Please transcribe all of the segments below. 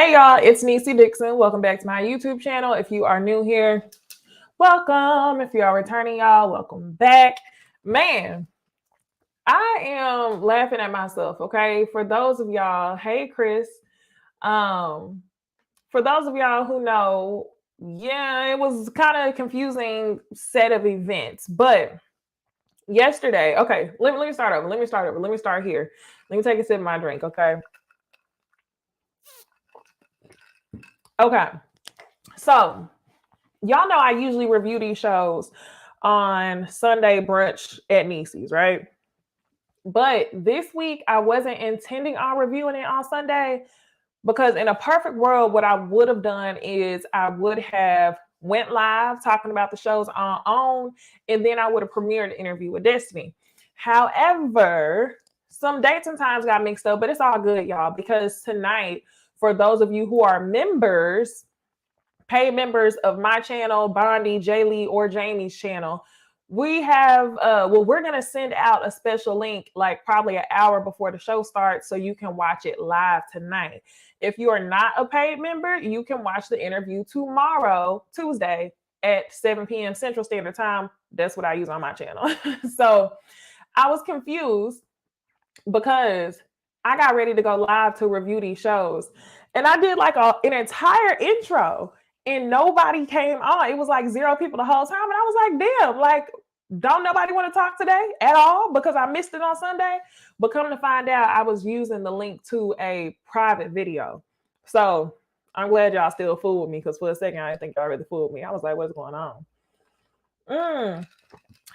Hey y'all, it's Necey Dixon. Welcome back to my YouTube channel. If you are new here, welcome. If you are returning, y'all, welcome back. Man, I am laughing at myself, okay? For those of y'all, hey Chris. For those of y'all who know, yeah, it was kind of a confusing set of events, but yesterday, okay, let me start over. Let me start here. Let me take a sip of my drink, okay? Okay. So, y'all know I usually review these shows on Sunday brunch at Necey's, right? But this week I wasn't intending on reviewing it on Sunday because in a perfect world, what I would have done is I would have went live talking about the shows on OWN, and then I would have premiered an interview with Destiny. However, some dates and times got mixed up, but it's all good, y'all, because tonight, for those of you who are members, paid members of my channel, Bondi, Jaylee, or Jamie's channel, we have we're gonna send out a special link like probably an hour before the show starts so you can watch it live tonight. If you are not a paid member, you can watch the interview tomorrow, Tuesday, at 7 p.m. Central Standard Time. That's what I use on my channel. So I was confused because I got ready to go live to review these shows. And I did like an entire intro and nobody came on. It was like 0 people the whole time. And I was like, damn, like, don't nobody want to talk today at all because I missed it on Sunday. But come to find out, I was using the link to a private video. So I'm glad y'all still fooled me because for a second, I didn't think y'all really fooled me. I was like, what's going on?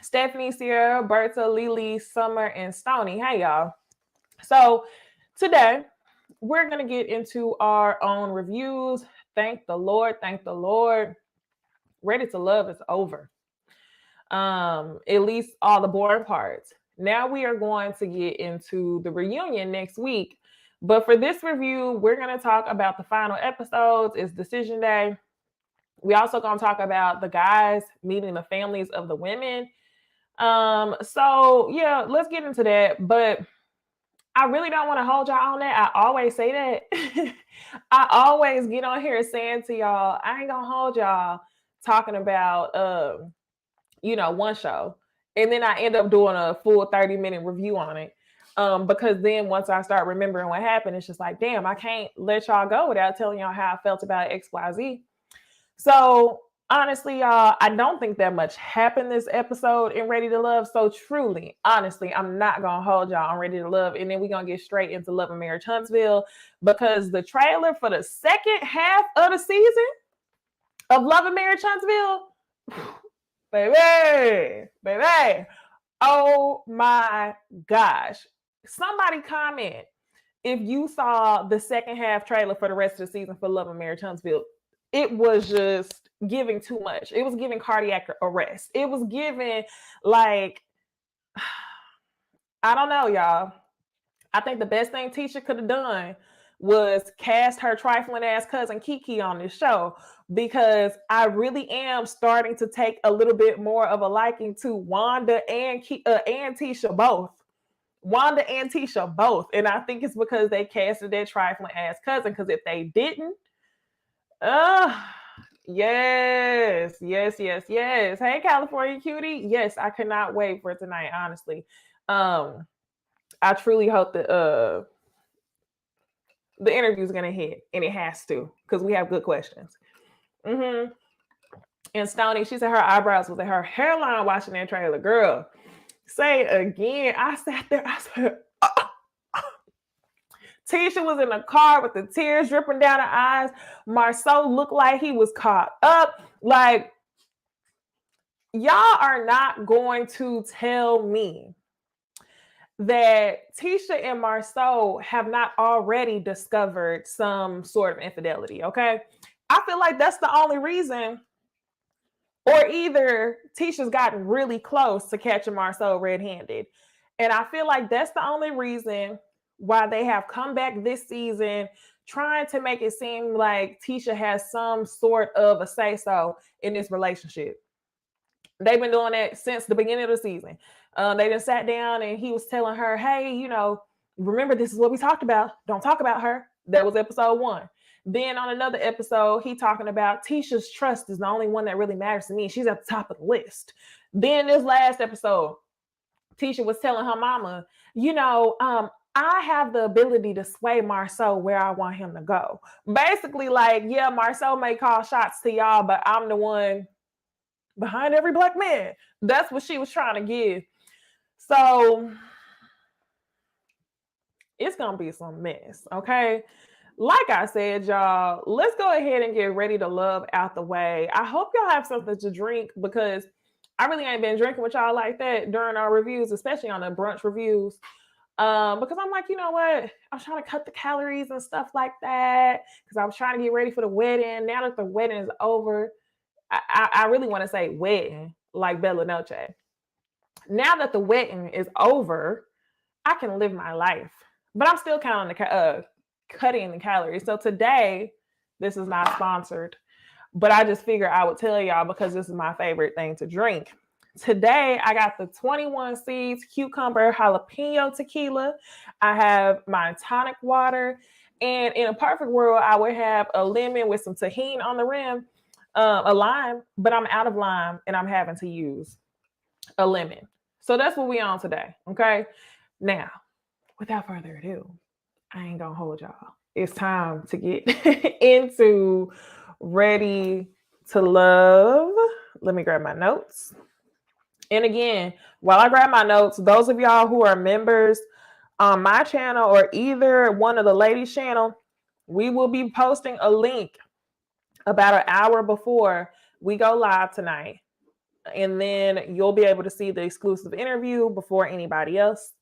Stephanie, Sierra, Berta, Lily, Summer, and Stony. Hey, y'all. So today, we're going to get into our own reviews. Thank the Lord. Thank the Lord. Ready to Love is over. At least all the boring parts. Now we are going to get into the reunion next week. But for this review, we're going to talk about the final episodes. It's decision day. We also going to talk about the guys meeting the families of the women. So yeah, let's get into that. But I really don't want to hold y'all on that. I always say that. I always get on here saying to y'all, I ain't gonna hold y'all talking about one show. And then I end up doing a full 30-minute review on it. Because then once I start remembering what happened, it's just like, damn, I can't let y'all go without telling y'all how I felt about XYZ. So honestly, y'all, I don't think that much happened this episode in Ready to Love. So truly, honestly, I'm not going to hold y'all on Ready to Love. And then we're going to get straight into Love and Marriage Huntsville because the trailer for the second half of the season of Love and Marriage Huntsville, baby, oh my gosh. Somebody comment if you saw the second half trailer for the rest of the season for Love and Marriage Huntsville. It was just giving too much. It was giving cardiac arrest. It was giving like, I don't know, y'all. I think the best thing Tisha could have done was cast her trifling ass cousin Kiki on this show because I really am starting to take a little bit more of a liking to Wanda and Tisha both. Wanda and Tisha both. And I think it's because they casted that trifling ass cousin because if they didn't, yes. Hey, California cutie. Yes, I cannot wait for tonight, honestly. I truly hope that the interview is gonna hit, and it has to, because we have good questions. And Stoney, she said her eyebrows was at her hairline watching that trailer. Girl, say it again. I sat there, I said, Tisha was in the car with the tears dripping down her eyes. Marceau looked like he was caught up. Like, y'all are not going to tell me that Tisha and Marceau have not already discovered some sort of infidelity, okay? I feel like that's the only reason, or either Tisha's gotten really close to catching Marceau red-handed. And I feel like that's the only reason why they have come back this season trying to make it seem like Tisha has some sort of a say-so in this relationship. They've been doing that since the beginning of the season. They just sat down and he was telling her, hey, remember this is what we talked about. Don't talk about her. That was episode 1. Then on another episode, he talking about Tisha's trust is the only one that really matters to me. She's at the top of the list. Then this last episode, Tisha was telling her mama, I have the ability to sway Marcel where I want him to go. Basically, like, yeah, Marcel may call shots to y'all, but I'm the one behind every black man. That's what she was trying to give. So it's going to be some mess, okay? Like I said, y'all, let's go ahead and get ready to love out the way. I hope y'all have something to drink because I really ain't been drinking with y'all like that during our reviews, especially on the brunch reviews. Because I'm like, you know what? I'm trying to cut the calories and stuff like that because I was trying to get ready for the wedding. Now that the wedding is over, I really want to say wedding, like Bella Noche. Now that the wedding is over, I can live my life. But I'm still cutting the calories. So today, this is not sponsored, but I just figured I would tell y'all because this is my favorite thing to drink. Today, I got the 21 Seeds Cucumber Jalapeno Tequila. I have my tonic water. And in a perfect world, I would have a lemon with some tahini on the rim, a lime, but I'm out of lime and I'm having to use a lemon. So that's what we on today, okay? Now, without further ado, I ain't gonna hold y'all. It's time to get into Ready to Love. Let me grab my notes. And again, while I grab my notes, those of y'all who are members on my channel or either one of the ladies' channel, we will be posting a link about an hour before we go live tonight. And then you'll be able to see the exclusive interview before anybody else.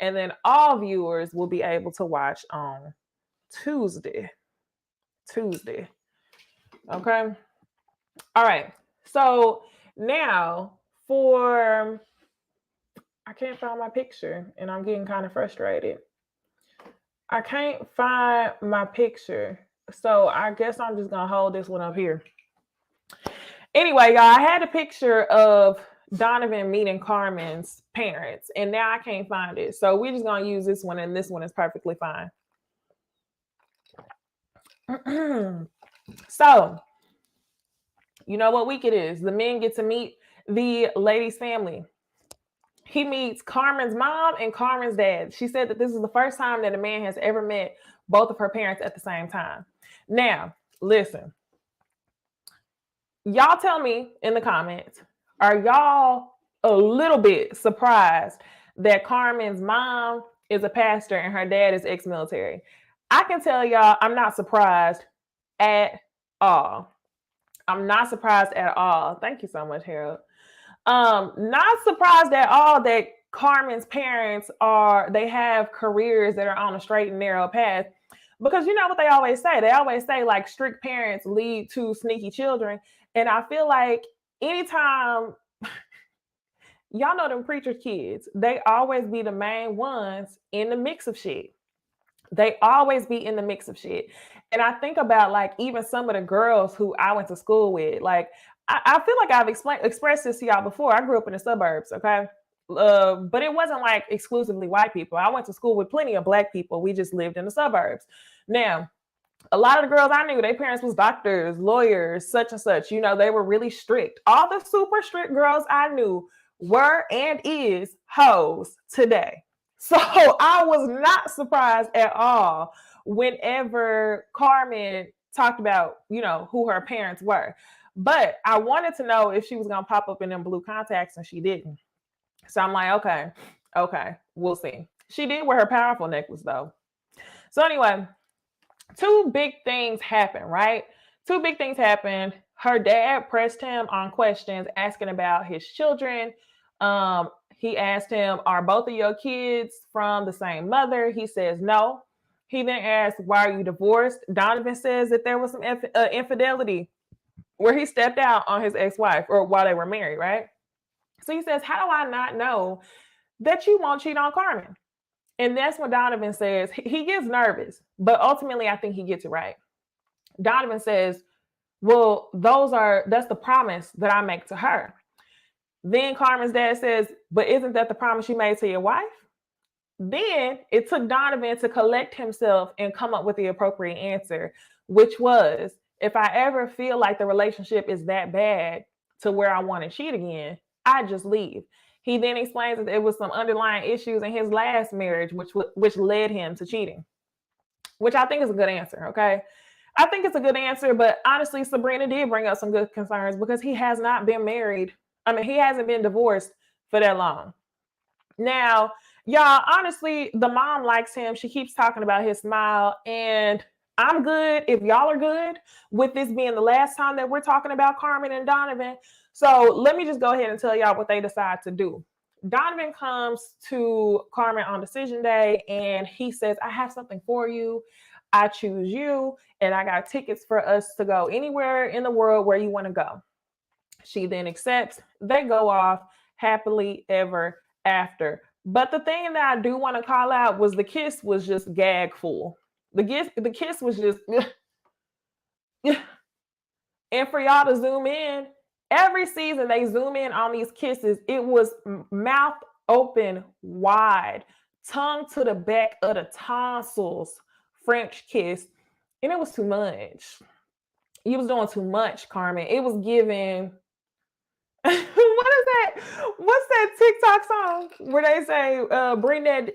And then all viewers will be able to watch on Tuesday. Okay. All right. So now I can't find my picture and I'm getting kind of frustrated. I can't find my picture. So I guess I'm just going to hold this one up here. Anyway, y'all, I had a picture of Donovan meeting Carmen's parents, and now I can't find it. So we're just going to use this one, and this one is perfectly fine. So, you know what week it is? The men get to meet the lady's family. He meets Carmen's mom and Carmen's dad. She said that this is the first time that a man has ever met both of her parents at the same time. Now, listen. Y'all tell me in the comments, are y'all a little bit surprised that Carmen's mom is a pastor and her dad is ex-military? I can tell y'all I'm not surprised at all. I'm not surprised at all. Thank you so much, Harold. Not surprised at all that Carmen's parents they have careers that are on a straight and narrow path. Because you know what they always say? They always say like strict parents lead to sneaky children. And I feel like anytime, y'all know them preacher kids, they always be the main ones in the mix of shit. They always be in the mix of shit. And I think about like even some of the girls who I went to school with. Like I feel like I've expressed this to y'all before. I grew up in the suburbs, okay? But it wasn't like exclusively white people. I went to school with plenty of black people. We just lived in the suburbs. Now, a lot of the girls I knew, their parents was doctors, lawyers, such and such. You know, they were really strict. All the super strict girls I knew were and is hoes today. So I was not surprised at all whenever Carmen talked about, you know, who her parents were. But I wanted to know if she was going to pop up in them blue contacts, and she didn't. So I'm like, okay, we'll see. She did wear her powerful necklace, though. So anyway, two big things happened, right? Two big things happened. Her dad pressed him on questions asking about his children. He asked him, are both of your kids from the same mother? He says no. He then asked, why are you divorced? Donovan says that there was some infidelity where he stepped out on his ex-wife or while they were married, right? So he says, how do I not know that you won't cheat on Carmen? And that's when Donovan says, he gets nervous, but ultimately I think he gets it right. Donovan says, well, that's the promise that I make to her. Then Carmen's dad says, but isn't that the promise you made to your wife? Then it took Donovan to collect himself and come up with the appropriate answer, which was, if I ever feel like the relationship is that bad to where I want to cheat again, I just leave. He then explains that there was some underlying issues in his last marriage, which led him to cheating, which I think is a good answer. Okay. I think it's a good answer, but honestly, Sabrina did bring up some good concerns because he has not been married. I mean, he hasn't been divorced for that long. Now, y'all, honestly, the mom likes him. She keeps talking about his smile, and I'm good if y'all are good with this being the last time that we're talking about Carmen and Donovan. So let me just go ahead and tell y'all what they decide to do. Donovan comes to Carmen on decision day, and he says, I have something for you. I choose you, and I got tickets for us to go anywhere in the world where you want to go. She then accepts. They go off happily ever after. But the thing that I do want to call out was the kiss was just gag full. The kiss was just, and for y'all to zoom in, every season they zoom in on these kisses. It was mouth open wide, tongue to the back of the tonsils, French kiss, and it was too much. You was doing too much, Carmen. It was giving. What is that? What's that TikTok song where they say, bring that,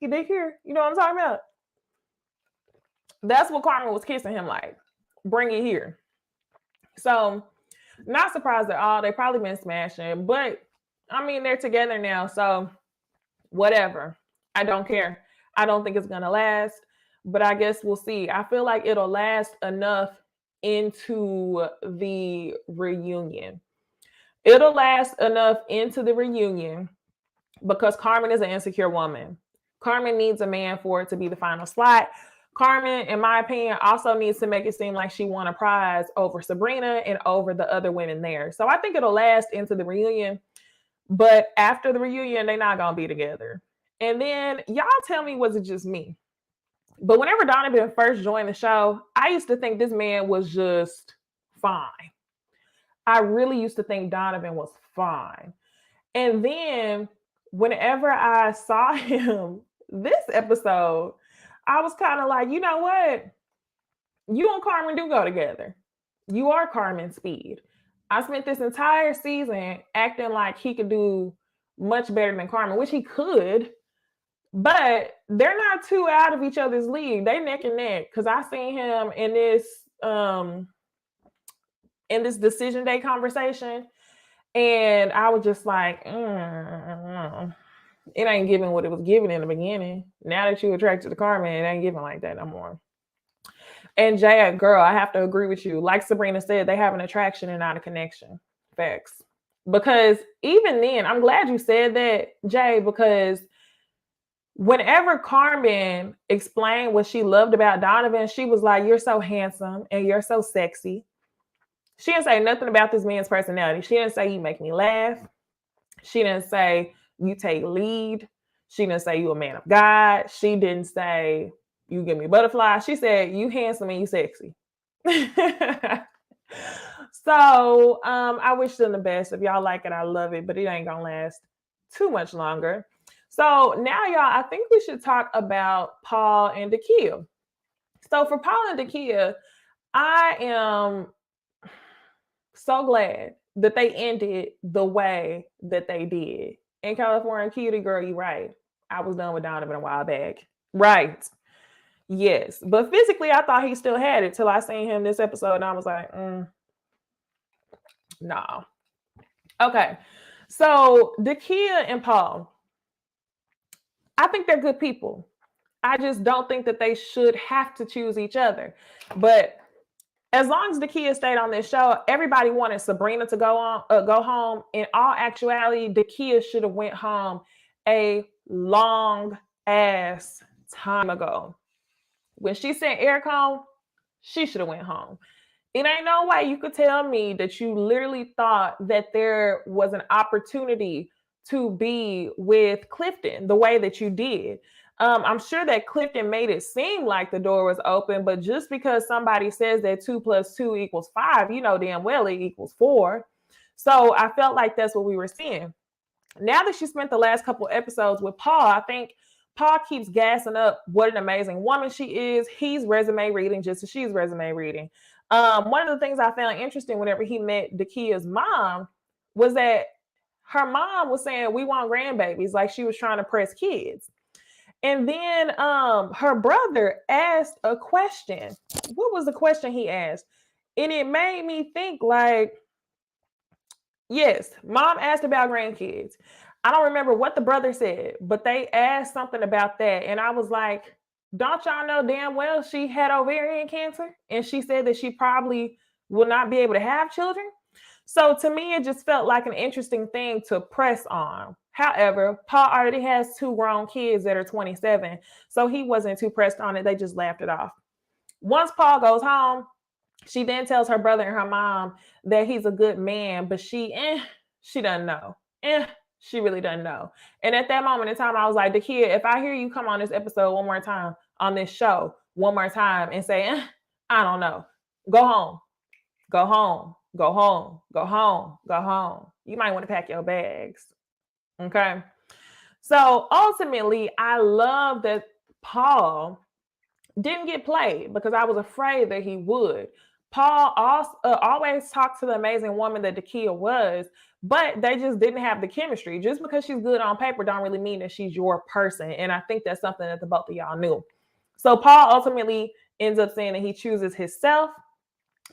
they here? You know what I'm talking about? That's what Carmen was kissing him like. Bring it here. So, not surprised at all. They probably been smashing, but I mean, they're together now, so whatever. I don't care. I don't think it's gonna last, but I guess we'll see. I feel like it'll last enough into the reunion. It'll last enough into the reunion because Carmen is an insecure woman. Carmen needs a man for it to be the final slot. Carmen, in my opinion, also needs to make it seem like she won a prize over Sabrina and over the other women there. So I think it'll last into the reunion. But after the reunion, they're not going to be together. And then y'all tell me, was it just me? But whenever Donovan first joined the show, I used to think this man was just fine. I really used to think Donovan was fine. And then whenever I saw him this episode, I was kind of like, you know what? You and Carmen do go together. You are Carmen's speed. I spent this entire season acting like he could do much better than Carmen, which he could, but they're not too out of each other's league. They neck and neck because I seen him in this decision day conversation, and I was just like, it ain't giving what it was giving in the beginning. Now that you attracted to Carmen, it ain't giving like that no more. And Jay, girl, I have to agree with you. Like Sabrina said, they have an attraction and not a connection. Facts. Because even then, I'm glad you said that, Jay, because whenever Carmen explained what she loved about Donovan, she was like, you're so handsome and you're so sexy. She didn't say nothing about this man's personality. She didn't say you make me laugh. She didn't say you take lead. She didn't say you a man of God. She didn't say you give me butterflies. She said you handsome and you sexy. So I wish them the best. If y'all like it, I love it, but it ain't gonna last too much longer. So now, y'all, I think we should talk about Paul and DaKia. So for Paul and DaKia, I am so glad that they ended the way that they did. In California, Cutie girl, you right. I was done with Donovan a while back. Right. Yes. But physically, I thought he still had it till I seen him this episode, and I was like, nah. Okay. So DaKia and Paul, I think they're good people. I just don't think that they should have to choose each other. But as long as DaKia stayed on this show, everybody wanted Sabrina to go home. In all actuality, DaKia should have went home a long ass time ago. When she sent Eric home, she should have went home. It ain't no way you could tell me that you literally thought that there was an opportunity to be with Clifton the way that you did. I'm sure that Clifton made it seem like the door was open, but just because somebody says that 2 + 2 = 5, you know damn well it equals 4. So I felt like that's what we were seeing. Now that she spent the last couple episodes with Paul, I think Paul keeps gassing up what an amazing woman she is. He's resume reading just as she's resume reading. One of the things I found interesting whenever he met DaKia's mom was that her mom was saying, we want grandbabies, like she was trying to press kids. And then her brother asked a question. What was the question he asked? And it made me think like, yes, mom asked about grandkids. I don't remember what the brother said, but they asked something about that. And I was like, don't y'all know damn well she had ovarian cancer? And she said that she probably will not be able to have children. So to me, it just felt like an interesting thing to press on. However, Paul already has 2 grown kids that are 27, so he wasn't too pressed on it. They just laughed it off. Once Paul goes home, she then tells her brother and her mom that he's a good man, but she doesn't know. She really doesn't know. And at that moment in time, I was like, DaKia, if I hear you come on this episode one more time, on this show one more time and say, I don't know, go home, go home, go home, go home, go home. You might want to pack your bags. Okay. So ultimately, I love that Paul didn't get played because I was afraid that he would. Paul also, always talked to the amazing woman that DaKia was, but they just didn't have the chemistry. Just because she's good on paper don't really mean that she's your person. And I think that's something that the both of y'all knew. So Paul ultimately ends up saying that he chooses himself.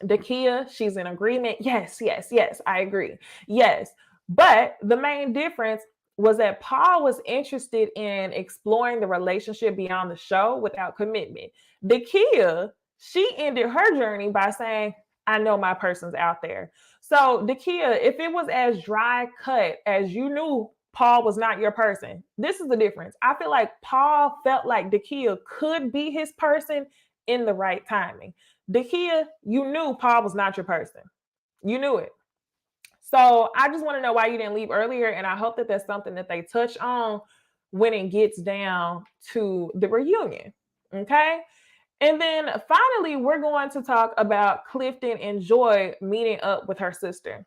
DaKia, she's in agreement. Yes, yes, yes, I agree. Yes. But the main difference was that Paul was interested in exploring the relationship beyond the show without commitment. DaKia, she ended her journey by saying, I know my person's out there. So DaKia, if it was as dry cut as you knew Paul was not your person, this is the difference. I feel like Paul felt like DaKia could be his person in the right timing. DaKia, you knew Paul was not your person. You knew it. So I just want to know why you didn't leave earlier. And I hope that that's something that they touch on when it gets down to the reunion. Okay. And then finally, we're going to talk about Clifton and Joy meeting up with her sister.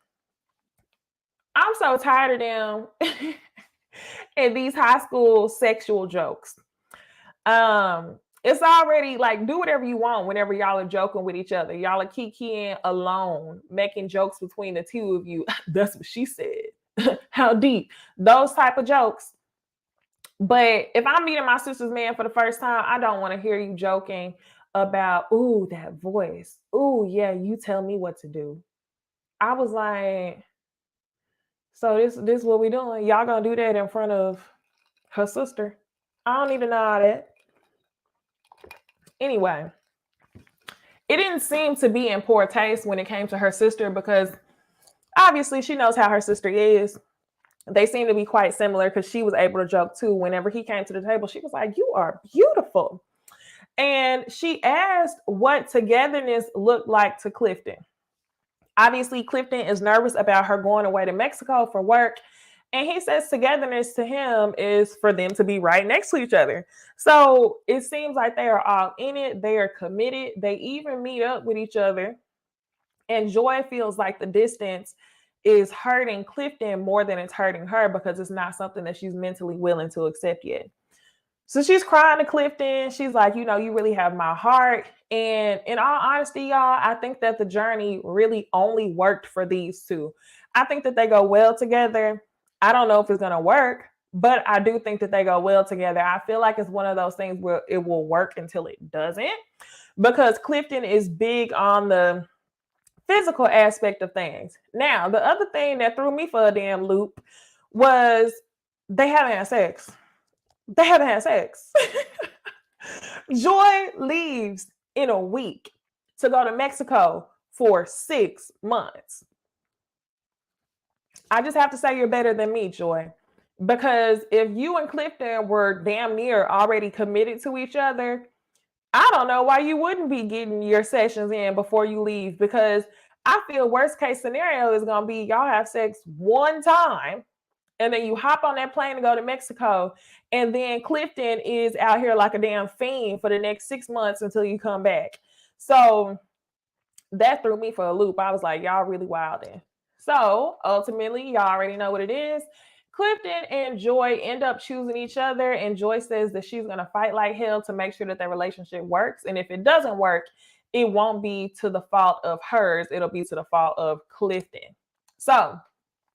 I'm so tired of them and these high school sexual jokes. It's already like, do whatever you want whenever y'all are joking with each other. Y'all are kikiing alone, making jokes between the two of you. That's what she said. How deep? Those type of jokes. But if I'm meeting my sister's man for the first time, I don't want to hear you joking about, ooh, that voice. Ooh, yeah, you tell me what to do. I was like, so this what we doing? Y'all gonna do that in front of her sister? I don't even know all that. Anyway, it didn't seem to be in poor taste when it came to her sister because obviously she knows how her sister is. They seem to be quite similar because she was able to joke too. Whenever he came to the table, she was like, you are beautiful. And she asked what togetherness looked like to Clifton. Obviously, Clifton is nervous about her going away to Mexico for work. And he says togetherness to him is for them to be right next to each other. So it seems like they are all in it. They are committed. They even meet up with each other. And Joy feels like the distance is hurting Clifton more than it's hurting her because it's not something that she's mentally willing to accept yet. So she's crying to Clifton. She's like, you know, you really have my heart. And in all honesty, y'all, I think that the journey really only worked for these two. I think that they go well together. I don't know if it's going to work, but I do think that they go well together. I feel like it's one of those things where it will work until it doesn't, because Clifton is big on the physical aspect of things. Now, the other thing that threw me for a damn loop was they haven't had sex. They haven't had sex. Joy leaves in a week to go to Mexico for 6 months. I just have to say you're better than me, Joy. Because if you and Clifton were damn near already committed to each other, I don't know why you wouldn't be getting your sessions in before you leave. Because I feel worst case scenario is going to be y'all have sex one time and then you hop on that plane to go to Mexico. And then Clifton is out here like a damn fiend for the next 6 months until you come back. So that threw me for a loop. I was like, y'all really wilding. So ultimately, y'all already know what it is. Clifton and Joy end up choosing each other, and Joy says that she's going to fight like hell to make sure that their relationship works. And if it doesn't work, it won't be to the fault of hers. It'll be to the fault of Clifton. So,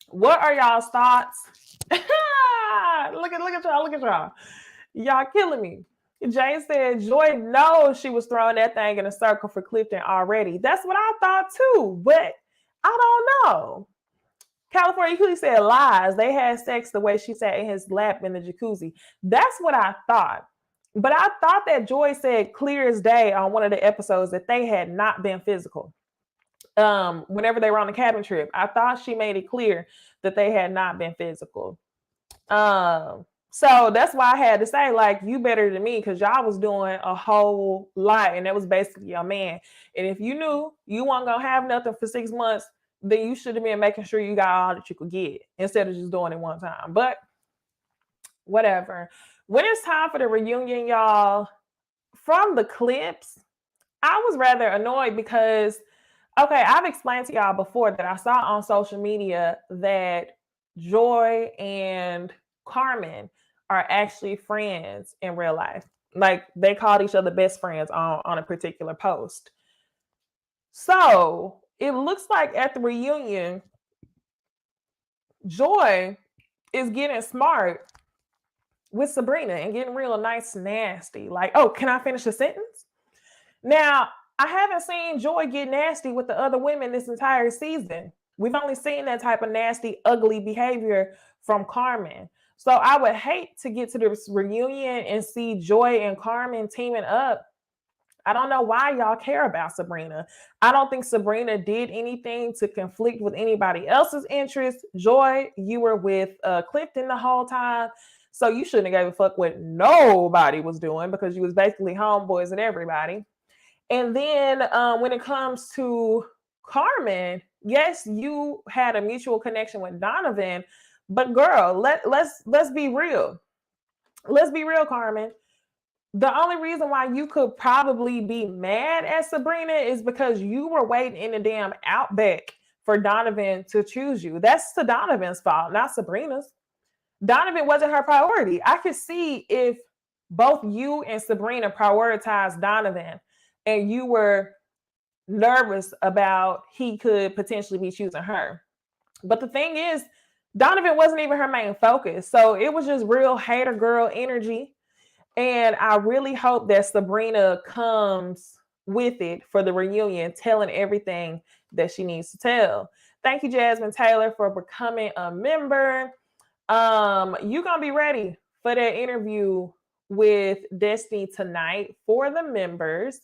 what are y'all's thoughts? Look at y'all. Y'all killing me. Jane said Joy knows she was throwing that thing in a circle for Clifton already. That's what I thought too, but I don't know. California Coolie said lies. They had sex the way she sat in his lap in the jacuzzi. That's what I thought. But I thought that Joy said clear as day on one of the episodes that they had not been physical. Whenever they were on the cabin trip, I thought she made it clear that they had not been physical. So that's why I had to say, like, you better than me, because y'all was doing a whole lot, and that was basically your man. And if you knew you weren't gonna have nothing for 6 months, then you should have been making sure you got all that you could get instead of just doing it one time. But whatever. When it's time for the reunion, y'all, from the clips, I was rather annoyed because, okay, I've explained to y'all before that I saw on social media that Joy and Carmen are actually friends in real life. Like, they called each other best friends on a particular post. So it looks like at the reunion, Joy is getting smart with Sabrina and getting real nice nasty. Like, oh, can I finish the sentence? Now, I haven't seen Joy get nasty with the other women this entire season. We've only seen that type of nasty, ugly behavior from Carmen. So I would hate to get to this reunion and see Joy and Carmen teaming up. I don't know why y'all care about Sabrina. I don't think Sabrina did anything to conflict with anybody else's interests. Joy, you were with Clifton the whole time, so you shouldn't have gave a fuck what nobody was doing because you was basically homeboys and everybody. And then when it comes to Carmen, yes, you had a mutual connection with Donovan, but girl, let's be real. Let's be real, Carmen. The only reason why you could probably be mad at Sabrina is because you were waiting in the damn outback for Donovan to choose you. That's the Donovan's fault, not Sabrina's. Donovan wasn't her priority. I could see if both you and Sabrina prioritized Donovan and you were nervous about he could potentially be choosing her. But the thing is, Donovan wasn't even her main focus. So it was just real hater girl energy. And I really hope that Sabrina comes with it for the reunion, telling everything that she needs to tell. Thank you, Jasmine Taylor, for becoming a member. You're going to be ready for that interview with Destiny tonight for the members.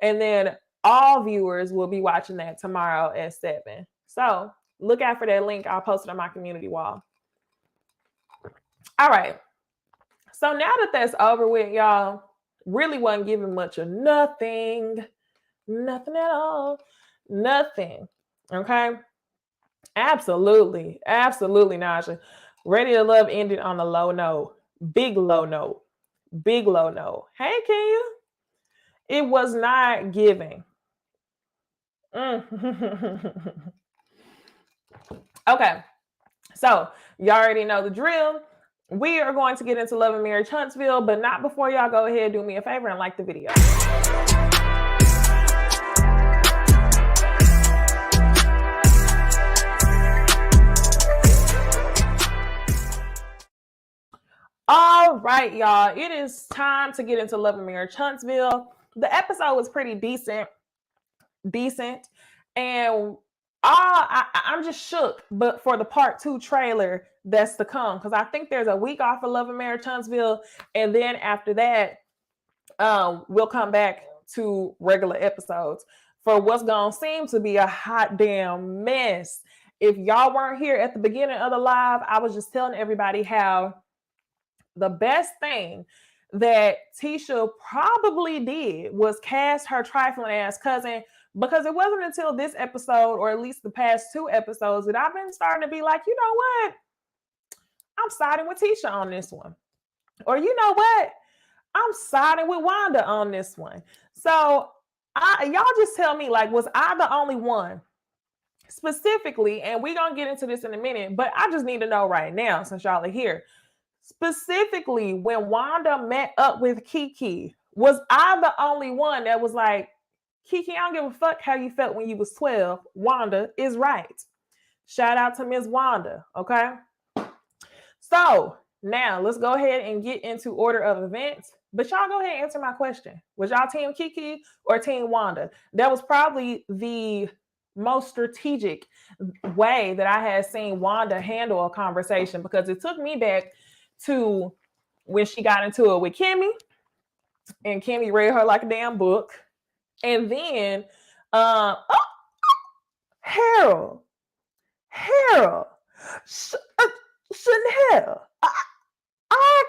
And then all viewers will be watching that tomorrow at 7. So look out for that link. I'll post it on my community wall. All right. So now that that's over with, y'all, really wasn't giving much of nothing. Nothing at all. Nothing. Okay? Absolutely. Absolutely, Naja. Ready to Love ended on a low note. Big low note. Big low note. Hey, Kia. It was not giving. Okay. So, y'all already know the drill. We are going to get into Love and Marriage Huntsville, but not before y'all go ahead and do me a favor and like the video. All right, y'all. It is time to get into Love and Marriage Huntsville. The episode was pretty decent. And I'm just shook, but for the part 2 trailer that's to come, because I think there's a week off of Love and Marriage Huntsville, and then after that, we'll come back to regular episodes for what's gonna seem to be a hot damn mess. If y'all weren't here at the beginning of the live, I was just telling everybody how the best thing that Tisha probably did was cast her trifling ass cousin, because it wasn't until this episode, or at least the past 2 episodes, that I've been starting to be like, you know what? I'm siding with Tisha on this one. Or you know what? I'm siding with Wanda on this one. So y'all just tell me, like, was I the only one Specifically, and we're going to get into this in a minute, but I just need to know right now since y'all are here. Specifically, when Wanda met up with Kiki, was I the only one that was like, Kiki, I don't give a fuck how you felt when you was 12. Wanda is right. Shout out to Miss Wanda, okay? So now let's go ahead and get into order of events. But y'all go ahead and answer my question. Was y'all team Kiki or team Wanda? That was probably the most strategic way that I had seen Wanda handle a conversation, because it took me back to when she got into it with Kimmy, and Kimmy read her like a damn book. And then Harold, Chanel, I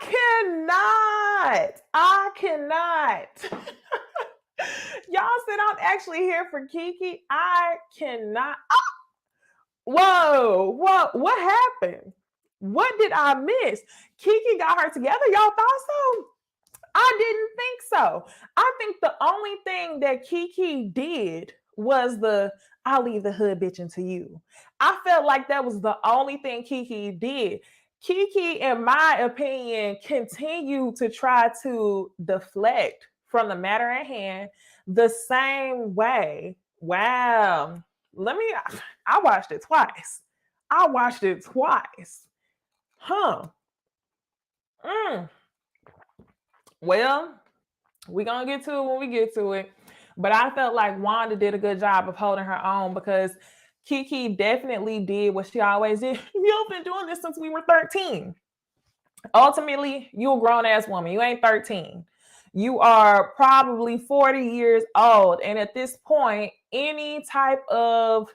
cannot. Y'all said I'm actually here for Kiki. I cannot. Whoa, what happened? What did I miss? Kiki got her together. Y'all thought so? I didn't think so. I think the only thing that Kiki did was I'll leave the hood bitching to you. I felt like that was the only thing Kiki did. Kiki, in my opinion, continued to try to deflect from the matter at hand the same way. Wow. I watched it twice. Huh. Well, we're going to get to it when we get to it. But I felt like Wanda did a good job of holding her own, because Kiki definitely did what she always did. You've been doing this since we were 13. Ultimately, you're a grown-ass woman. You ain't 13. You are probably 40 years old. And at this point, any type of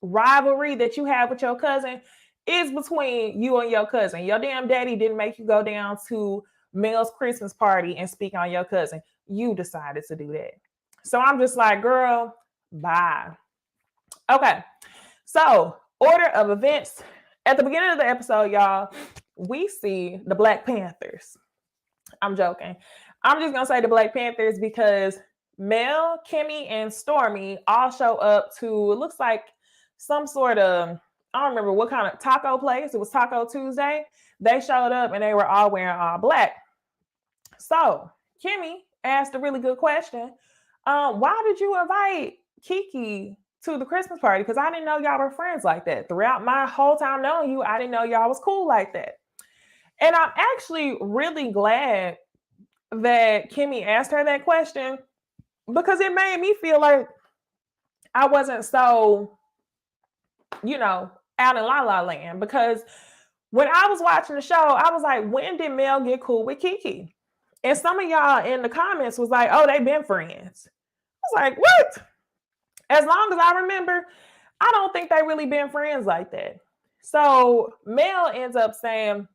rivalry that you have with your cousin is between you and your cousin. Your damn daddy didn't make you go down to Mel's Christmas party and speak on your cousin. You decided to do that. So I'm just like, girl, bye. Okay. So, order of events. At the beginning of the episode, y'all, we see the Black Panthers. I'm joking. I'm just going to say the Black Panthers because Mel, Kimmy, and Stormy all show up to, it looks like some sort of, I don't remember what kind of taco place. It was Taco Tuesday. They showed up and they were all wearing all black. So Kimmy asked a really good question. Why did you invite Kiki to the Christmas party? Because I didn't know y'all were friends like that. Throughout my whole time knowing you, I didn't know y'all was cool like that. And I'm actually really glad that Kimmy asked her that question, because it made me feel like I wasn't so, out in La La Land. Because when I was watching the show, I was like, when did Mel get cool with Kiki? And some of y'all in the comments was like, oh, they've been friends. I was like, what? As long as I remember, I don't think they really been friends like that. So Mel ends up saying,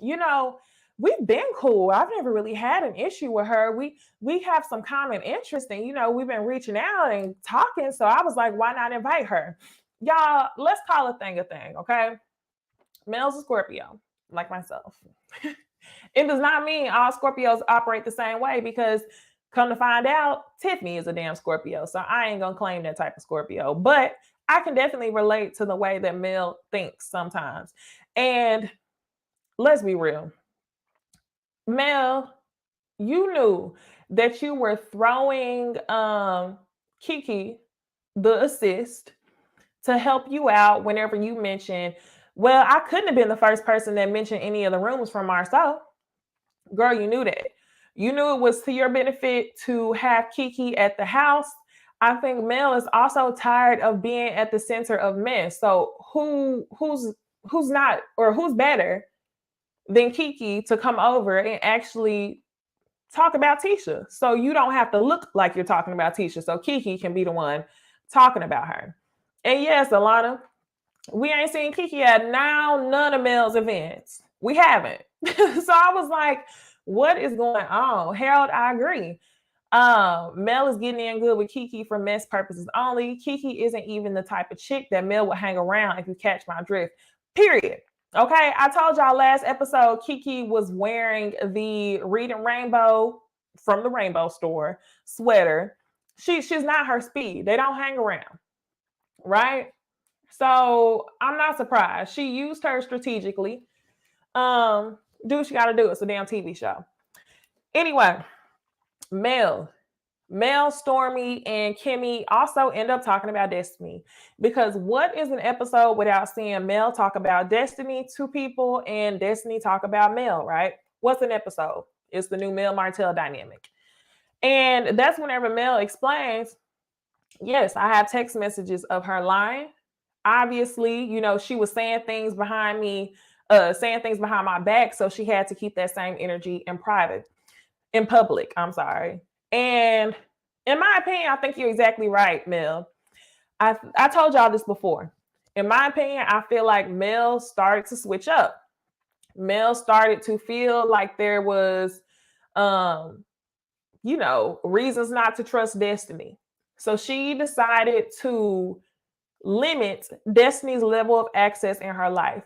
we've been cool. I've never really had an issue with her. We have some common interest, and we've been reaching out and talking. So I was like, why not invite her? Y'all, let's call a thing, okay? Mel's a Scorpio, like myself. It does not mean all Scorpios operate the same way, because come to find out, Tiffany is a damn Scorpio. So I ain't going to claim that type of Scorpio. But I can definitely relate to the way that Mel thinks sometimes. And let's be real. Mel, you knew that you were throwing Kiki the assist to help you out whenever you mentioned, well, I couldn't have been the first person that mentioned any of the rooms from Marcel. Girl, you knew that. You knew it was to your benefit to have Kiki at the house. I think Mel is also tired of being at the center of mess. So who's not, or who's better than Kiki to come over and actually talk about Tisha? So you don't have to look like you're talking about Tisha. So Kiki can be the one talking about her. And yes, Alana, we ain't seen Kiki at none of Mel's events. We haven't. So I was like, what is going on? Harold, I agree. Mel is getting in good with Kiki for mess purposes only. Kiki isn't even the type of chick that Mel would hang around, if you catch my drift. Period. Okay, I told y'all last episode Kiki was wearing the Reading Rainbow from the Rainbow Store sweater. She's not her speed. They don't hang around, right? So I'm not surprised. She used her strategically. Do what you got to do. It's a damn TV show. Anyway, Mel, Stormy, and Kimmy also end up talking about Destiny. Because what is an episode without seeing Mel talk about Destiny to people and Destiny talk about Mel, right? What's an episode? It's the new Mel Martell dynamic. And that's whenever Mel explains, yes, I have text messages of her lying. Obviously, she was saying things behind me, saying things behind my back. So she had to keep that same energy in public. I'm sorry. And in my opinion, I think you're exactly right, Mel. I told y'all this before. In my opinion, I feel like Mel started to switch up. Mel started to feel like there was, reasons not to trust Destiny. So she decided to limit Destiny's level of access in her life.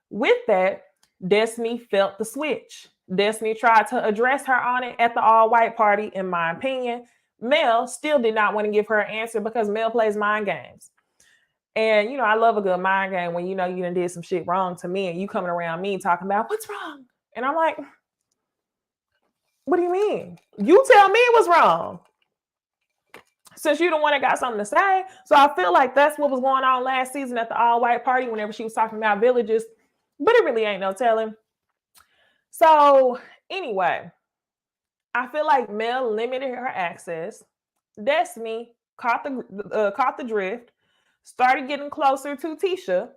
With that, Destiny felt the switch. Destiny tried to address her on it at the all-white party, in my opinion. Mel still did not want to give her an answer because Mel plays mind games. And, I love a good mind game when you done did some shit wrong to me and you coming around me talking about what's wrong. And I'm like, what do you mean? You tell me what's wrong. Since you the one that got something to say. So I feel like that's what was going on last season at the all-white party whenever she was talking about villages. But it really ain't no telling. So anyway, I feel like Mel limited her access. Destiny caught the drift, started getting closer to Tisha,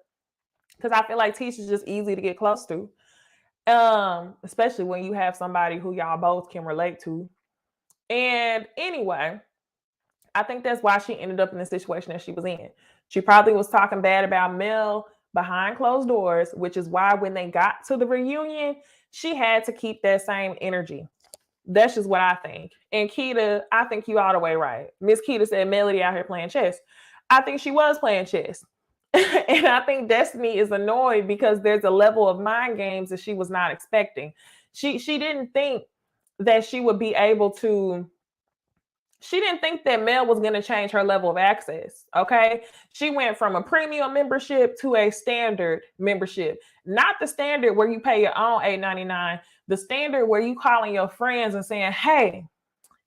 because I feel like Tisha's just easy to get close to. Especially when you have somebody who y'all both can relate to. And anyway, I think that's why she ended up in the situation that she was in. She probably was talking bad about Mel behind closed doors, which is why when they got to the reunion, she had to keep that same energy. That's just what I think. And Keita, I think you all the way right. Miss Keita said Melody out here playing chess. I think she was playing chess. And I think Destiny is annoyed because there's a level of mind games that she was not expecting. She didn't think that she would be able to. She didn't think that Mel was going to change her level of access. Okay. She went from a premium membership to a standard membership, not the standard where you pay your own $8.99, the standard where you calling your friends and saying, hey,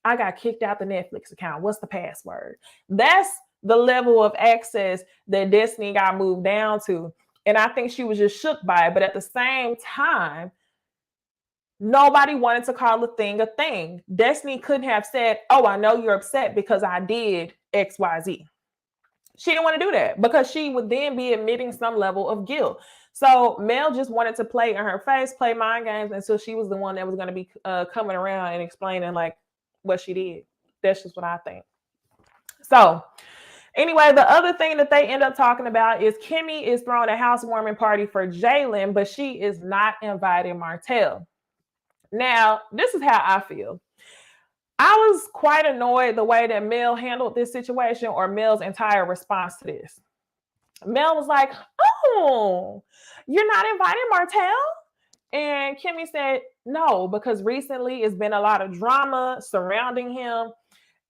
I got kicked out the Netflix account. What's the password? That's the level of access that Destiny got moved down to. And I think she was just shook by it. But at the same time, nobody wanted to call a thing. Destiny couldn't have said, oh, I know you're upset because I did XYZ. She didn't want to do that because she would then be admitting some level of guilt. So Mel just wanted to play in her face, play mind games until she was the one that was going to be coming around and explaining like what she did. That's just what I think. So anyway, the other thing that they end up talking about is Kimmy is throwing a housewarming party for Jalen, but she is not inviting Martell. Now, this is how I feel. I was quite annoyed the way that Mel handled this situation, or Mel's entire response to this. Mel was like, oh, you're not inviting Martell? And Kimmy said, no, because recently it's been a lot of drama surrounding him.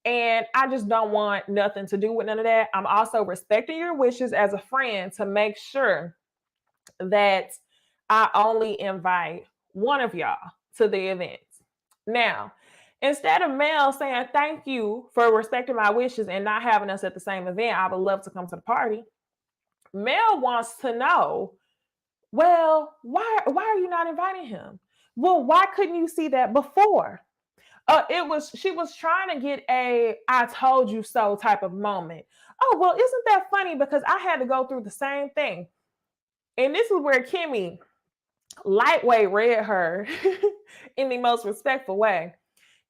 And I just don't want nothing to do with none of that. I'm also respecting your wishes as a friend to make sure that I only invite one of y'all to the event. Now, instead of Mel saying thank you for respecting my wishes and not having us at the same event, I would love to come to the party. Mel wants to know, well, why are you not inviting him? Well, why couldn't you see that before? She was trying to get a I told you so type of moment. Oh, well, isn't that funny? Because I had to go through the same thing. And this is where Kimmy lightweight read her in the most respectful way.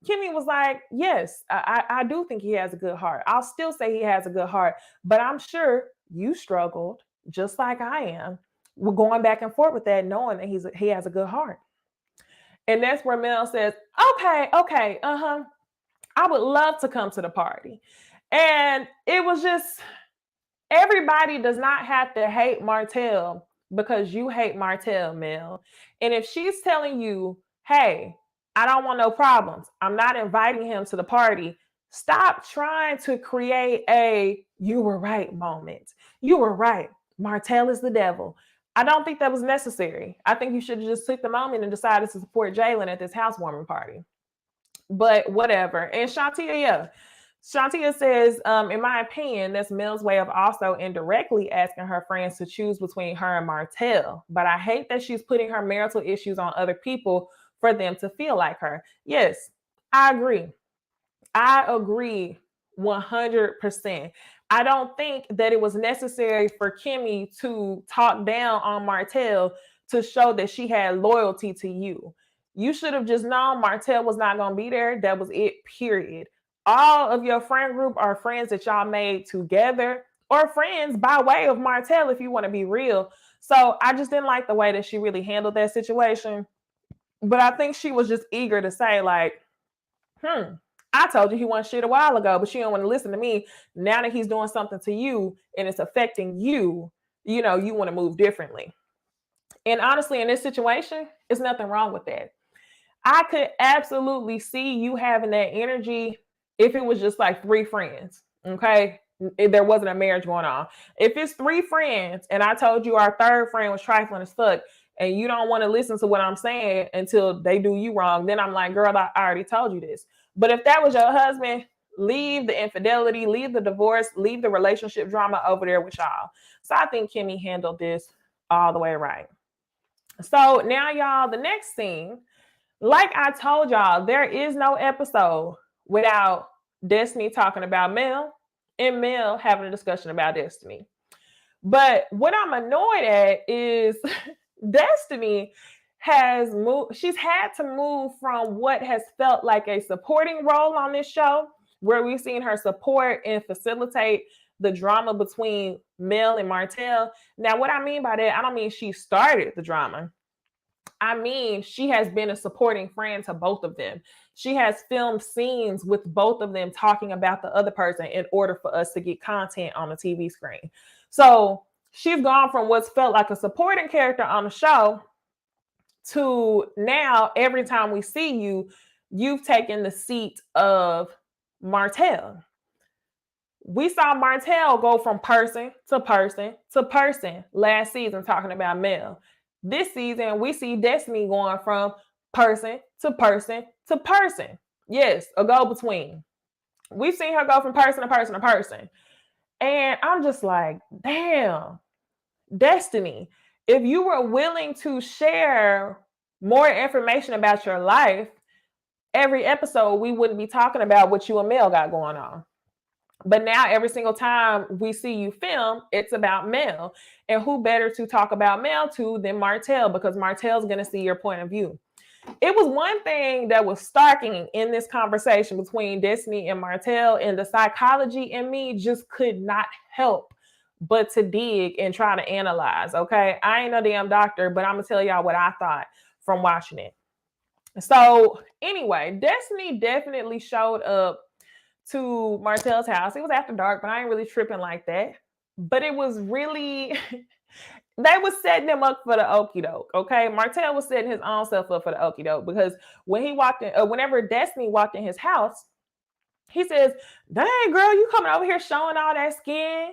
Kimmy was like, yes, I do think he has a good heart. I'll still say he has a good heart, but I'm sure you struggled just like I am. We're going back and forth with that, knowing that he has a good heart. And that's where Mel says, okay, I would love to come to the party. And it was just, everybody does not have to hate Martell because you hate Martell, Mel. And if she's telling you, hey, I don't want no problems, I'm not inviting him to the party, stop trying to create a you were right moment. You were right. Martell is the devil. I don't think that was necessary. I think you should have just took the moment and decided to support Jalen at this housewarming party. But whatever. And Shantia, yeah. Shantia says, in my opinion, that's Mel's way of also indirectly asking her friends to choose between her and Martell. But I hate that she's putting her marital issues on other people for them to feel like her. Yes, I agree. I agree 100%. I don't think that it was necessary for Kimmy to talk down on Martell to show that she had loyalty to you. You should have just known Martell was not going to be there. That was it, period. All of your friend group are friends that y'all made together or friends by way of Martell, if you want to be real. So I just didn't like the way that she really handled that situation. But I think she was just eager to say, like, I told you he wasn't shit a while ago, but you don't want to listen to me. Now that he's doing something to you and it's affecting you, you know, you want to move differently. And honestly, in this situation, there's nothing wrong with that. I could absolutely see you having that energy if it was just like 3 friends, okay? If there wasn't a marriage going on. If it's 3 friends and I told you our third friend was trifling as fuck and you don't want to listen to what I'm saying until they do you wrong, then I'm like, girl, I already told you this. But if that was your husband, leave the infidelity, leave the divorce, leave the relationship drama over there with y'all. So I think Kimmy handled this all the way right. So now, y'all, the next scene, like I told y'all, there is no episode without Destiny talking about Mel and Mel having a discussion about Destiny. But what I'm annoyed at is Destiny has moved. She's had to move from what has felt like a supporting role on this show, where we've seen her support and facilitate the drama between Mel and Martell. Now, what I mean by that, I don't mean she started the drama. I mean, she has been a supporting friend to both of them. She has filmed scenes with both of them talking about the other person in order for us to get content on the TV screen. So she's gone from what's felt like a supporting character on the show to now, every time we see you, you've taken the seat of Martell. We saw Martell go from person to person to person last season talking about Mel. This season, we see Destiny going from person to person to person. Yes, a go-between. We've seen her go from person to person to person. And I'm just like, damn, Destiny, if you were willing to share more information about your life, every episode we wouldn't be talking about what you and Mel got going on. But now every single time we see you film, it's about Mel. And who better to talk about Mel to than Martell, because Martell's going to see your point of view. It was one thing that was starking in this conversation between Destiny and Martell, and the psychology in me just could not help but to dig and try to analyze, okay? I ain't no damn doctor, but I'm going to tell y'all what I thought from watching it. So anyway, Destiny definitely showed up to Martell's house. It was after dark, but I ain't really tripping like that. But it was really, they was setting him up for the okie doke, okay? Martell was setting his own self up for the okie doke, because when he walked in, whenever Destiny walked in his house, he says, dang, girl, you coming over here showing all that skin?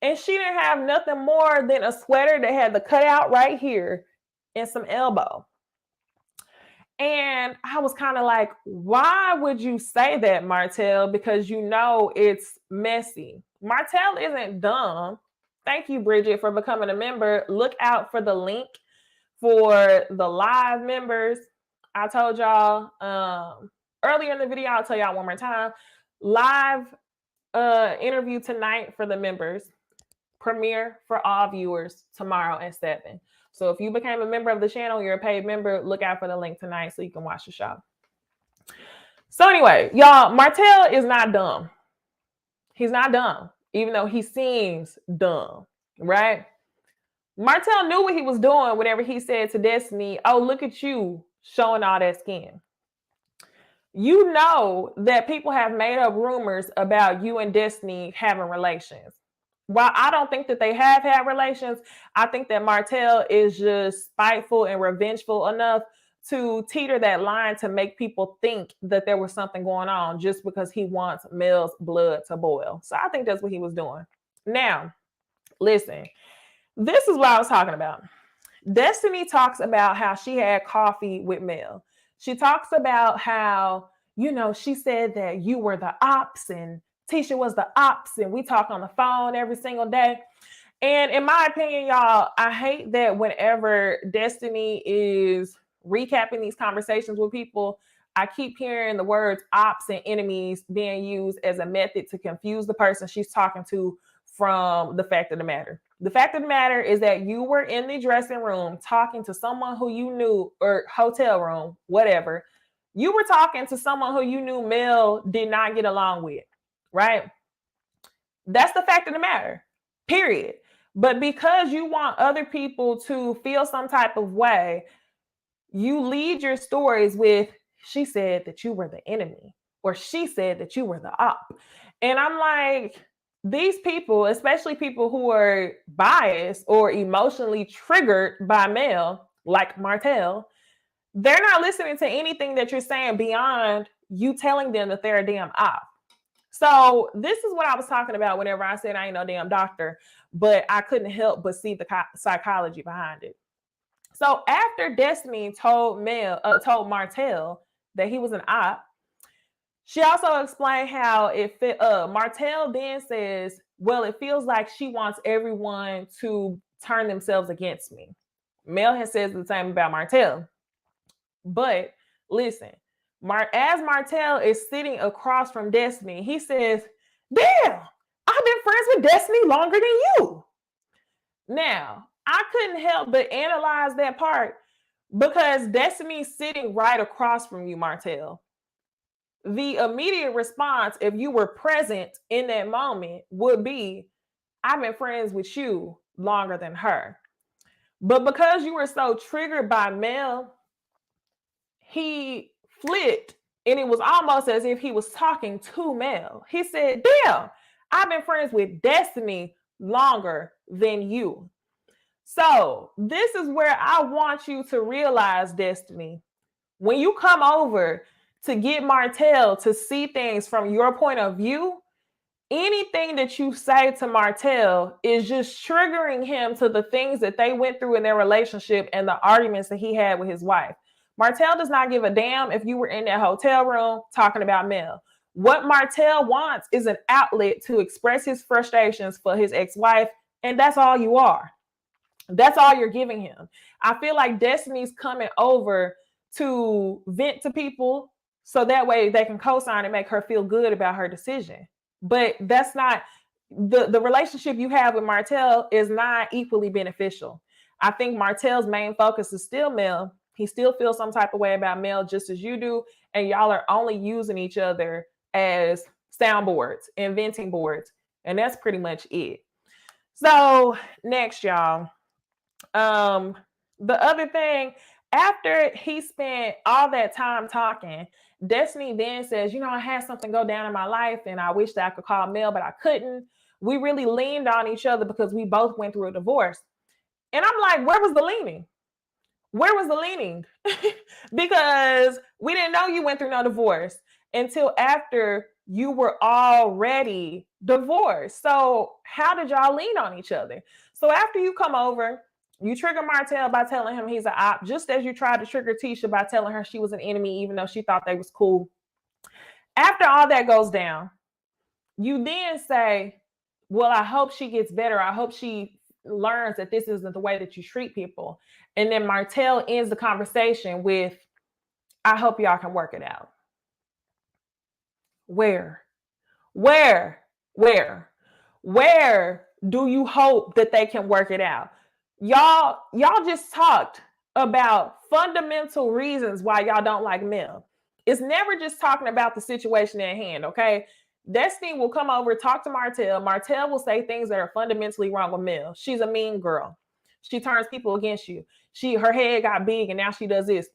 And she didn't have nothing more than a sweater that had the cutout right here and some elbow. And I was kind of like, why would you say that, Martell? Because you know it's messy. Martell isn't dumb. Thank you, Bridget, for becoming a member. Look out for the link for the live members. I told y'all earlier in the video, I'll tell y'all one more time. Live interview tonight for the members. Premiere for all viewers tomorrow at 7. So if you became a member of the channel, you're a paid member, look out for the link tonight so you can watch the show. So anyway, y'all, Martell is not dumb. He's not dumb, even though he seems dumb, right? Martell knew what he was doing whenever he said to Destiny, oh, look at you showing all that skin. You know that people have made up rumors about you and Destiny having relations. While I don't think that they have had relations, I think that Martell is just spiteful and revengeful enough to teeter that line to make people think that there was something going on just because he wants Mel's blood to boil. So I think that's what he was doing. Now, listen, This is what I was talking about. Destiny talks about how she had coffee with Mel. She talks about how, she said that you were the ops and Tisha was the ops, and we talk on the phone every single day. And in my opinion, y'all, I hate that whenever Destiny is recapping these conversations with people, I keep hearing the words ops and enemies being used as a method to confuse the person she's talking to from the fact of the matter. The fact of the matter is that you were in the dressing room talking to someone who you knew, or hotel room, whatever. You were talking to someone who you knew Mel did not get along with, right? That's the fact of the matter, period. But because you want other people to feel some type of way, you lead your stories with, she said that you were the enemy, or she said that you were the op. And I'm like, these people, especially people who are biased or emotionally triggered by Mel, like Martell, they're not listening to anything that you're saying beyond you telling them that they're a damn op. So this is what I was talking about whenever I said I ain't no damn doctor, but I couldn't help but see the psychology behind it. So after Destiny told Martell that he was an op, she also explained how Martell then says, well, it feels like she wants everyone to turn themselves against me. Mel has said the same about Martell. But listen, as Martell is sitting across from Destiny, he says, damn, I've been friends with Destiny longer than you. Now, I couldn't help but analyze that part because Destiny's sitting right across from you, Martell. The immediate response, if you were present in that moment, would be, I've been friends with you longer than her. But because you were so triggered by Mel, he flipped, and it was almost as if he was talking to Mel. He said, damn, I've been friends with Destiny longer than you. So this is where I want you to realize, Destiny, when you come over to get Martell to see things from your point of view, anything that you say to Martell is just triggering him to the things that they went through in their relationship and the arguments that he had with his wife. Martell does not give a damn if you were in that hotel room talking about Mel. What Martell wants is an outlet to express his frustrations for his ex-wife, and that's all you are. That's all you're giving him. I feel like Destiny's coming over to vent to people so that way they can co-sign and make her feel good about her decision. But that's not the relationship you have with Martell is not equally beneficial. I think Martell's main focus is still Mel. He still feels some type of way about Mel just as you do, and y'all are only using each other as soundboards and venting boards, and that's pretty much it. So next, y'all. The other thing, after he spent all that time talking, Destiny then says, I had something go down in my life and I wish that I could call Mel, but I couldn't. We really leaned on each other because we both went through a divorce. And I'm like, where was the leaning? Where was the leaning? Because we didn't know you went through no divorce until after you were already divorced. So how did y'all lean on each other? So after you come over, you trigger Martell by telling him he's an op, just as you tried to trigger Tisha by telling her she was an enemy, even though she thought they was cool. After all that goes down, you then say, well, I hope she gets better. I hope she learns that this isn't the way that you treat people. And then Martell ends the conversation with, I hope y'all can work it out. Where do you hope that they can work it out? Y'all just talked about fundamental reasons why y'all don't like Mel. It's never just talking about the situation at hand, okay? Destiny will come over, talk to Martell. Martell will say things that are fundamentally wrong with Mel. She's a mean girl. She turns people against you. Her head got big and now she does this.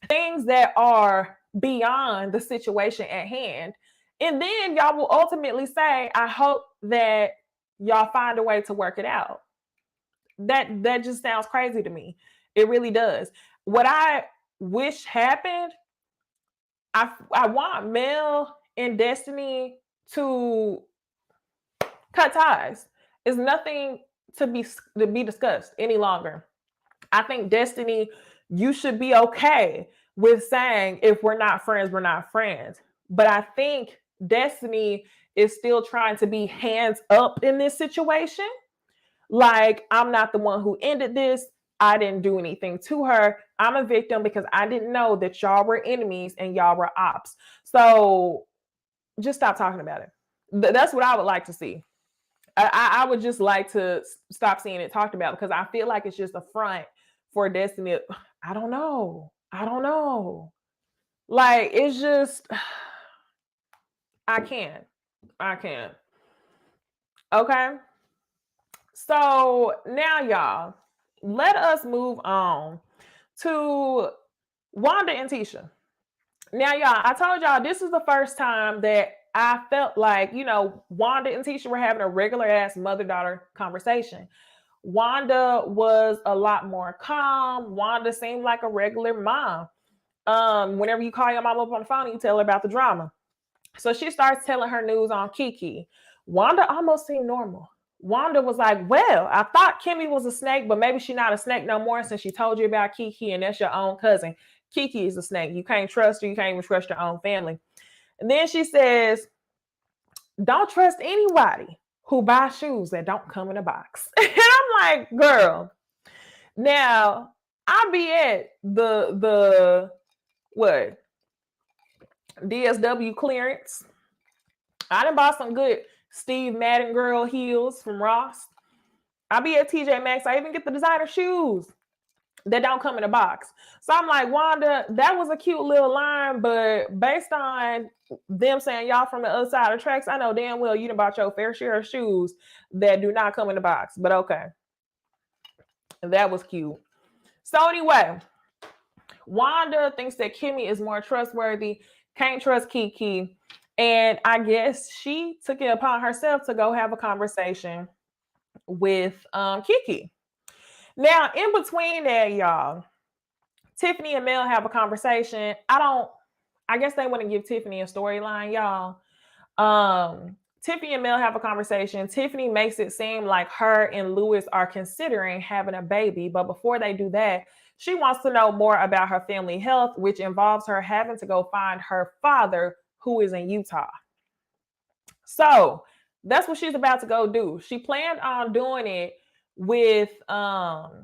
Things that are beyond the situation at hand. And then y'all will ultimately say, I hope that y'all find a way to work it out. That just sounds crazy to me. It really does. What I wish happened, I want Mel and Destiny to cut ties. It's nothing to be discussed any longer. I think Destiny, you should be okay with saying if we're not friends, we're not friends. But I think Destiny is still trying to be hands up in this situation. Like, I'm not the one who ended this. I didn't do anything to her. I'm a victim because I didn't know that y'all were enemies and y'all were ops. So just stop talking about it. That's what I would like to see. I would just like to stop seeing it talked about because I feel like it's just a front for Destiny. I don't know. Like, it's just, I can't. Okay. So now, y'all, let us move on to Wanda and Tisha. Now, y'all, I told y'all this is the first time that I felt like, Wanda and Tisha were having a regular ass mother-daughter conversation. Wanda was a lot more calm. Wanda seemed like a regular mom. Whenever you call your mom up on the phone, you tell her about the drama. So she starts telling her news on Kiki. Wanda almost seemed normal. Wanda was like, well, I thought Kimmy was a snake, but maybe she's not a snake no more since she told you about Kiki and that's your own cousin. Kiki is a snake. You can't trust her. You can't even trust your own family. And then she says, don't trust anybody who buys shoes that don't come in a box. And I'm like, girl, now I be at the what? DSW clearance. I done bought some good Steve Madden girl heels from Ross. I be at TJ Maxx. I even get the designer shoes that don't come in a box. So I'm like, Wanda, that was a cute little line, but based on them saying y'all from the other side of the tracks, I know damn well you done bought your fair share of shoes that do not come in a box. But okay. That was cute. So anyway, Wanda thinks that Kimmy is more trustworthy, can't trust Kiki. And I guess she took it upon herself to go have a conversation with Kiki. Now, in between that, y'all, Tiffany and Mel have a conversation. I guess they want to give Tiffany a storyline, y'all. Tiffany and Mel have a conversation. Tiffany makes it seem like her and Louis are considering having a baby. But before they do that, she wants to know more about her family health, which involves her having to go find her father, who is in Utah. So that's what she's about to go do. She planned on doing it with her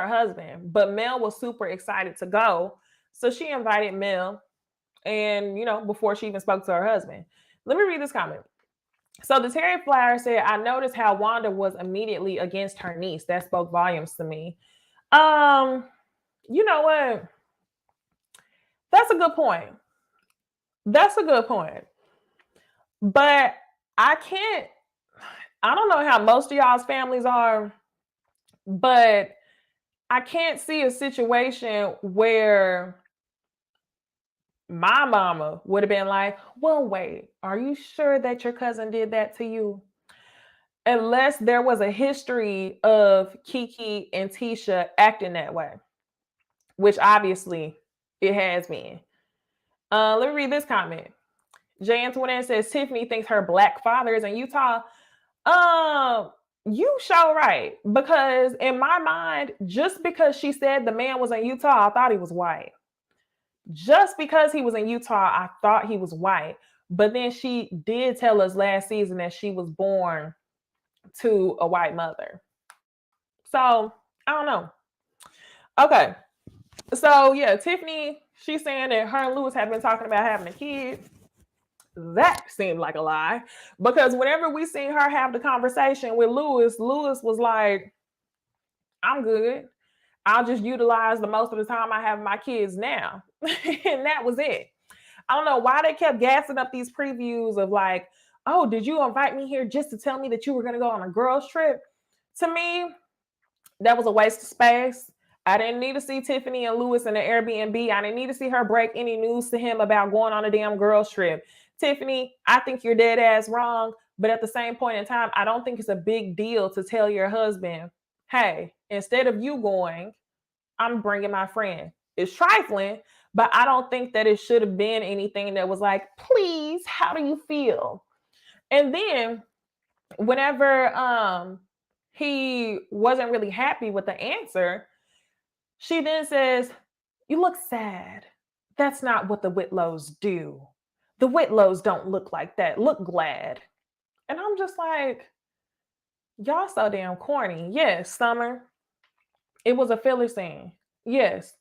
husband, but Mel was super excited to go. So she invited Mel, and before she even spoke to her husband. Let me read this comment. So the Terry Flyer said, I noticed how Wanda was immediately against her niece. That spoke volumes to me. You know what? That's a good point. But I don't know how most of y'all's families are, but I can't see a situation where my mama would have been like, well, wait, are you sure that your cousin did that to you? Unless there was a history of Kiki and Tisha acting that way, which obviously it has been. Let me read this comment. Jay Antoinette says, Tiffany thinks her black father is in Utah. You sure right. Because in my mind, just because she said the man was in Utah, I thought he was white. Just because he was in Utah, I thought he was white. But then she did tell us last season that she was born to a white mother. So, I don't know. Okay. So, yeah, Tiffany, she's saying that her and Louis have been talking about having a kid. That seemed like a lie. Because whenever we seen her have the conversation with Louis was like, I'm good. I'll just utilize the most of the time I have my kids now. And that was it. I don't know why they kept gassing up these previews of like, oh, did you invite me here just to tell me that you were going to go on a girls trip? To me, that was a waste of space. I didn't need to see Tiffany and Louis in the Airbnb. I didn't need to see her break any news to him about going on a damn girls trip. Tiffany, I think you're dead ass wrong. But at the same point in time, I don't think it's a big deal to tell your husband, hey, instead of you going, I'm bringing my friend. It's trifling, but I don't think that it should have been anything that was like, please, how do you feel? And then whenever he wasn't really happy with the answer, she then says, "You look sad. That's not what the Whitlows do. The Whitlows don't look like that. Look glad." And I'm just like, y'all so damn corny. Yes, Summer. It was a filler scene. Yes,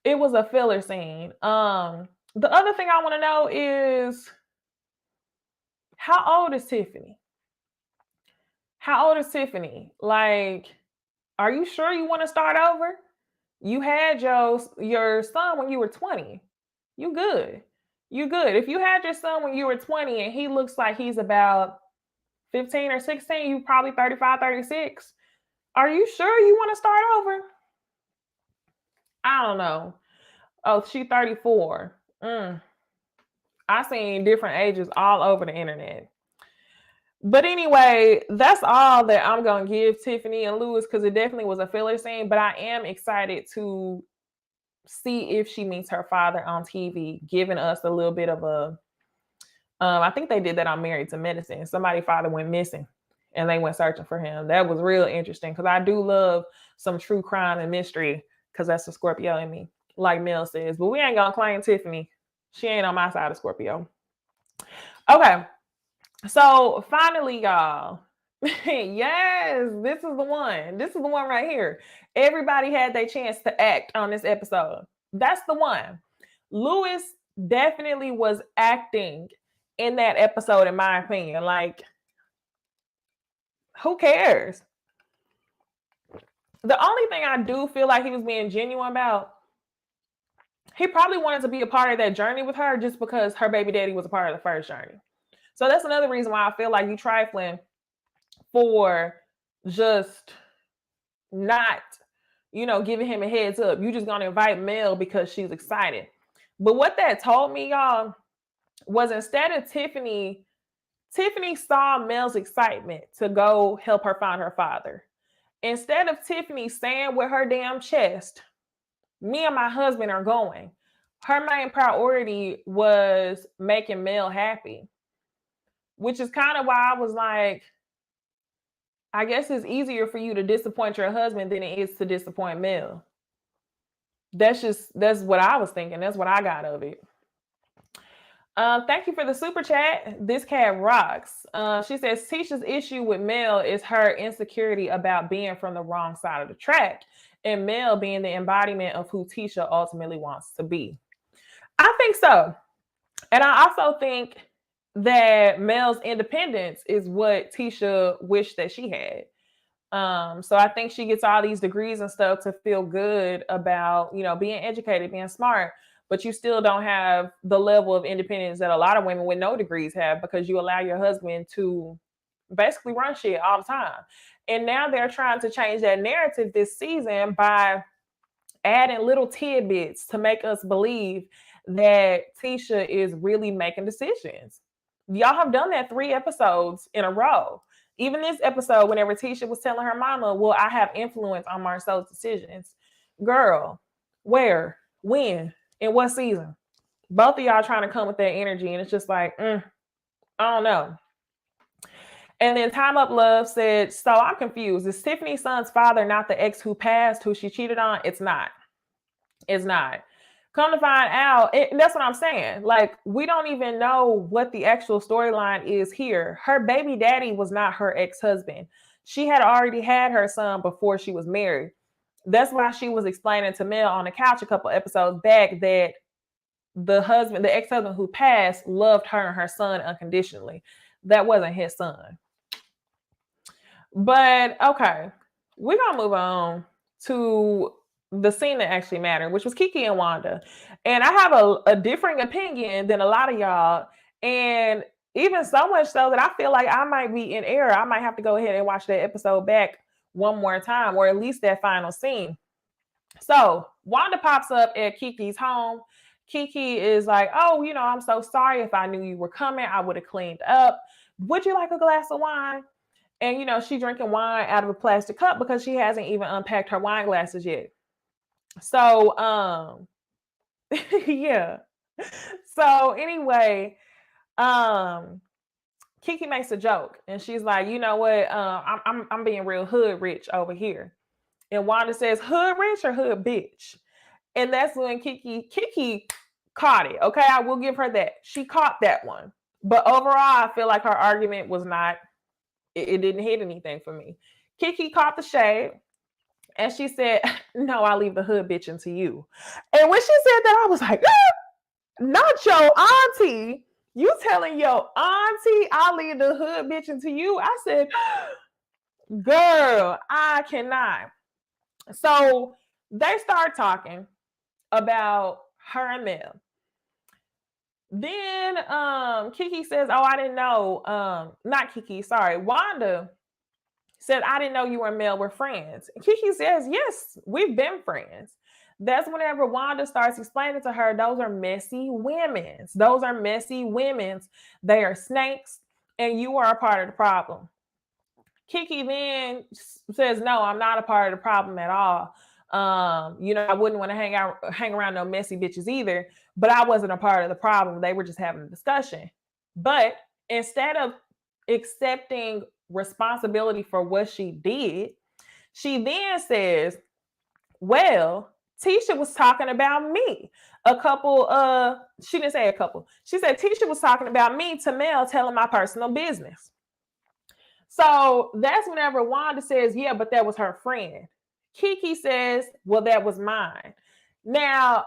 it was a filler scene. The other thing I want to know is, how old is Tiffany? How old is Tiffany? Like, are you sure you want to start over? You had your son when you were 20. You good. You good. If you had your son when you were 20 and he looks like he's about 15 or 16, you probably 35, 36. Are you sure you want to start over? I don't know. Oh, she 34. I seen different ages all over the internet. But anyway, that's all that I'm going to give Tiffany and Louis, because it definitely was a filler scene. But I am excited to see if she meets her father on TV, giving us a little bit of a, I think they did that on Married to Medicine. Somebody's father went missing and they went searching for him. That was real interesting, because I do love some true crime and mystery, because that's the Scorpio in me, like Mel says. But we ain't going to claim Tiffany. She ain't on my side of Scorpio. Okay. So finally, y'all, yes, this is the one. This is the one right here. Everybody had their chance to act on this episode. That's the one. Louis definitely was acting in that episode, in my opinion. Like, who cares? The only thing I do feel like he was being genuine about, he probably wanted to be a part of that journey with her just because her baby daddy was a part of the first journey. So that's another reason why I feel like you trifling for just not, giving him a heads up. You just gonna invite Mel because she's excited. But what that told me, y'all, was instead of Tiffany saw Mel's excitement to go help her find her father. Instead of Tiffany saying with her damn chest, "Me and my husband are going," her main priority was making Mel happy. Which is kind of why I was like, I guess it's easier for you to disappoint your husband than it is to disappoint Mel. That's what I was thinking. That's what I got of it. Thank you for the super chat. This cat rocks. She says Tisha's issue with Mel is her insecurity about being from the wrong side of the track, and Mel being the embodiment of who Tisha ultimately wants to be. I think so. And I also think that Mel's independence is what Tisha wished that she had. So I think she gets all these degrees and stuff to feel good about, being educated, being smart, but you still don't have the level of independence that a lot of women with no degrees have, because you allow your husband to basically run shit all the time. And now they're trying to change that narrative this season by adding little tidbits to make us believe that Tisha is really making decisions. Y'all have done that 3 episodes in a row. Even this episode, whenever Tisha was telling her mama, "Well, I have influence on Marcel's decisions." Girl, where, when, in what season? Both of y'all trying to come with that energy, and it's just like, I don't know. And then Time Up Love said, "So I'm confused. Is Tiffany's son's father not the ex who passed, who she cheated on?" It's not. It's not. Come to find out, that's what I'm saying. Like, we don't even know what the actual storyline is here. Her baby daddy was not her ex-husband. She had already had her son before she was married. That's why she was explaining to Mel on the couch a couple episodes back that the ex-husband who passed, loved her and her son unconditionally. That wasn't his son. But okay, we're gonna move on to the scene that actually mattered, which was Kiki and Wanda. And I have a differing opinion than a lot of y'all. And even so much so that I feel like I might be in error. I might have to go ahead and watch that episode back one more time, or at least that final scene. So Wanda pops up at Kiki's home. Kiki is like, "Oh, I'm so sorry. If I knew you were coming, I would have cleaned up. Would you like a glass of wine?" And she's drinking wine out of a plastic cup because she hasn't even unpacked her wine glasses yet. So, yeah. So anyway, Kiki makes a joke and she's like, you know what? I'm being real hood rich over here. And Wanda says, hood rich or hood bitch? And that's when Kiki caught it. Okay, I will give her that. She caught that one. But overall, I feel like her argument was not, it didn't hit anything for me. Kiki caught the shade and she said, no, I'll leave the hood bitch into you. And when she said that, I was like, not your auntie. You telling your auntie I'll leave the hood bitch into you? I said, girl, I cannot. So they start talking about her and Mel. Then Kiki says, oh, I didn't know. Not Kiki, sorry. Wanda said, I didn't know you and Mel were friends. And Kiki says, yes, we've been friends. That's whenever Wanda starts explaining to her, those are messy women's. Those are messy women's. They are snakes, and you are a part of the problem. Kiki then says, no, I'm not a part of the problem at all. I wouldn't want to hang around no messy bitches either, but I wasn't a part of the problem. They were just having a discussion. But instead of accepting responsibility for what she did, she then says, well, Tisha was talking about me. She didn't say a couple. She said Tisha was talking about me to Mel, telling my personal business. So that's whenever Wanda says, yeah, but that was her friend. Kiki says, well, that was mine. Now,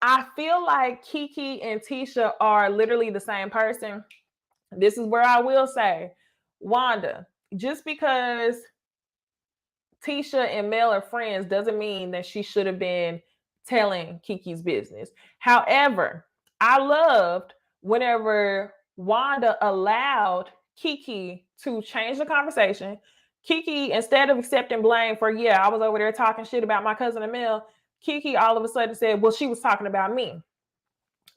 I feel like Kiki and Tisha are literally the same person. This is where I will say, Wanda, just because Tisha and Mel are friends doesn't mean that she should have been telling Kiki's business. However, I loved whenever Wanda allowed Kiki to change the conversation. Kiki, instead of accepting blame for, yeah, I was over there talking shit about my cousin and Mel, Kiki all of a sudden said, well, she was talking about me.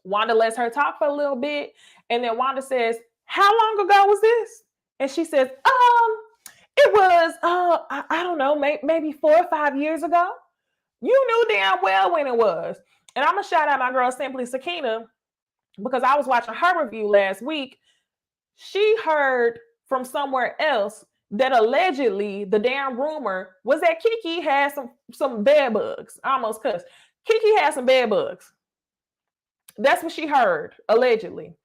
Wanda lets her talk for a little bit. And then Wanda says, how long ago was this? And she says, it was, I don't know, maybe 4 or 5 years ago. You knew damn well when it was. And I'm going to shout out my girl, Simply Sakina, because I was watching her review last week. She heard from somewhere else that allegedly the damn rumor was that Kiki had some bed bugs. I almost cussed. Kiki had some bed bugs. That's what she heard, allegedly.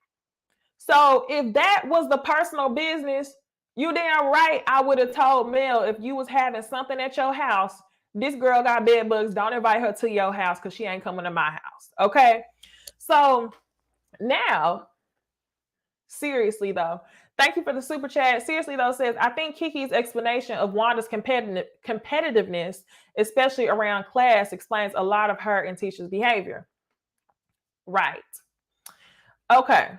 So if that was the personal business, you damn right I would have told Mel, if you was having something at your house, this girl got bed bugs, don't invite her to your house because she ain't coming to my house. Okay? So now, seriously though, thank you for the super chat. Seriously though says, I think Kiki's explanation of Wanda's competitiveness, especially around class, explains a lot of her and Tisha's behavior. Right. Okay.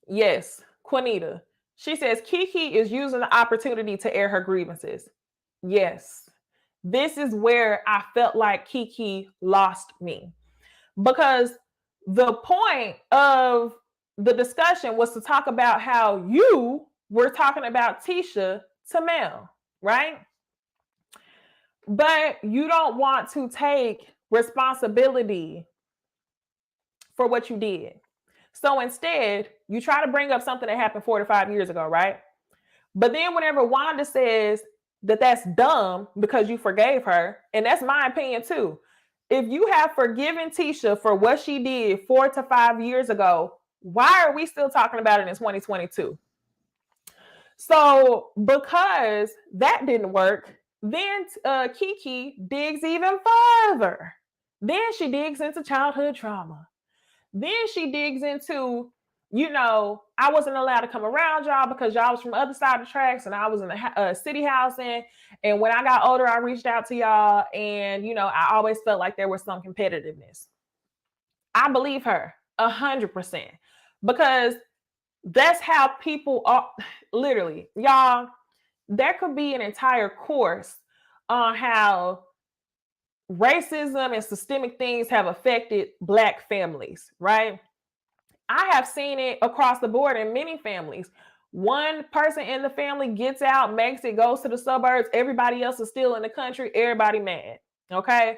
Yes, Quinita. She says Kiki is using the opportunity to air her grievances. Yes. This is where I felt like Kiki lost me. Because the point of the discussion was to talk about how you were talking about Tisha to Mel, right? But you don't want to take responsibility for what you did. So instead, you try to bring up something that happened 4 to 5 years ago, right? But then whenever Wanda says that that's dumb because you forgave her, and that's my opinion too. If you have forgiven Tisha for what she did 4 to 5 years ago, why are we still talking about it in 2022? So because that didn't work, then Kiki digs even further. Then she digs into childhood trauma. Then she digs into, I wasn't allowed to come around y'all because y'all was from the other side of the tracks and I was in the city housing. And when I got older, I reached out to y'all and, I always felt like there was some competitiveness. I believe her 100% because that's how people are. Literally, y'all, there could be an entire course on how racism and systemic things have affected Black families, right? I have seen it across the board in many families. One person in the family gets out, makes it, goes to the suburbs. Everybody else is still in the country. Everybody mad, okay?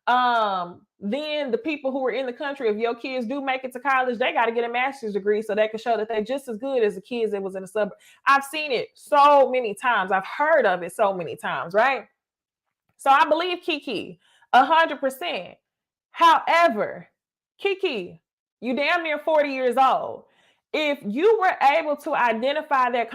Then the people who are in the country, if your kids do make it to college, they got to get a master's degree so they can show that they're just as good as the kids that was in the suburb. I've seen it so many times. I've heard of it so many times, right? So I believe Kiki 100%. However, Kiki, you damn near 40 years old. If you were able to identify that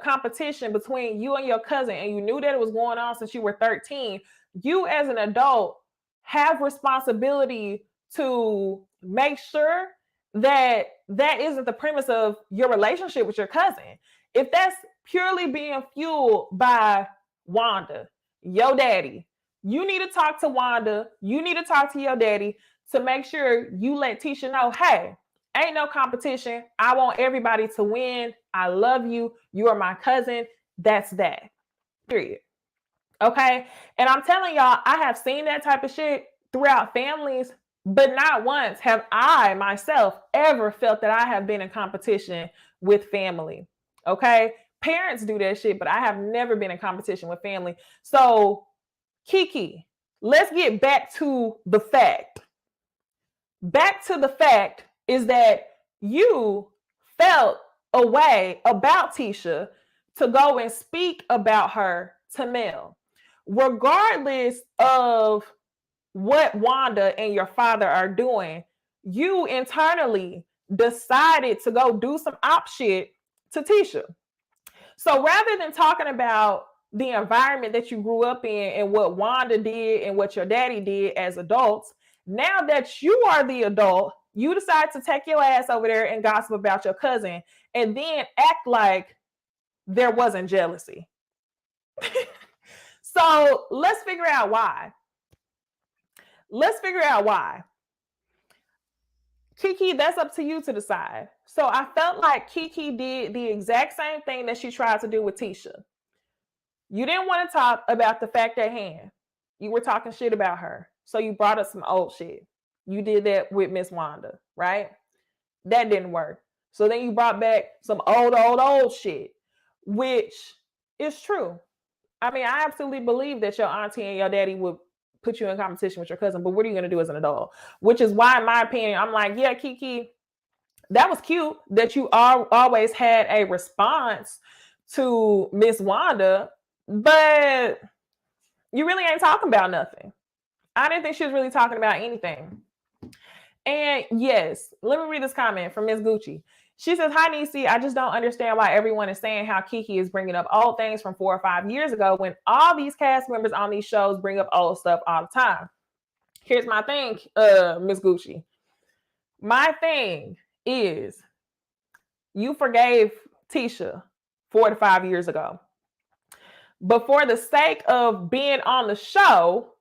competition between you and your cousin, and you knew that it was going on since you were 13, you as an adult have responsibility to make sure that that isn't the premise of your relationship with your cousin. If that's purely being fueled by Wanda, your daddy, you need to talk to Wanda. You need to talk to your daddy to make sure you let Tisha know, hey, ain't no competition. I want everybody to win. I love you. You are my cousin. That's that. Period. Okay. And I'm telling y'all, I have seen that type of shit throughout families, but not once have I myself ever felt that I have been in competition with family. Okay. Parents do that shit, but I have never been in competition with family. So, Kiki, let's get back to the fact. Back to the fact is that you felt a way about Tisha to go and speak about her to Mel. Regardless of what Wanda and your father are doing, you internally decided to go do some op shit to Tisha. So rather than talking about the environment that you grew up in and what Wanda did and what your daddy did as adults, now that you are the adult, you decide to take your ass over there and gossip about your cousin and then act like there wasn't jealousy. So let's figure out why. Kiki, that's up to you to decide. So I felt like Kiki did the exact same thing that she tried to do with Tisha. You didn't want to talk about the fact at hand. You were talking shit about her. So you brought up some old shit. You did that with Miss Wanda, right? That didn't work. So then you brought back some old shit, which is true. I mean, I absolutely believe that your auntie and your daddy would put you in competition with your cousin, but what are you going to do as an adult? Which is why, in my opinion, I'm like, yeah, Kiki, that was cute that you always had a response to Miss Wanda, but you really ain't talking about nothing. I didn't think she was really talking about anything. And yes, let me read this comment from Miss Gucci. She says, hi, Necey. I just don't understand why everyone is saying how Kiki is bringing up old things from 4 or 5 years ago when all these cast members on these shows bring up old stuff all the time. Here's my thing, Miss Gucci. My thing is you forgave Tisha 4 to 5 years ago. But for the sake of being on the show,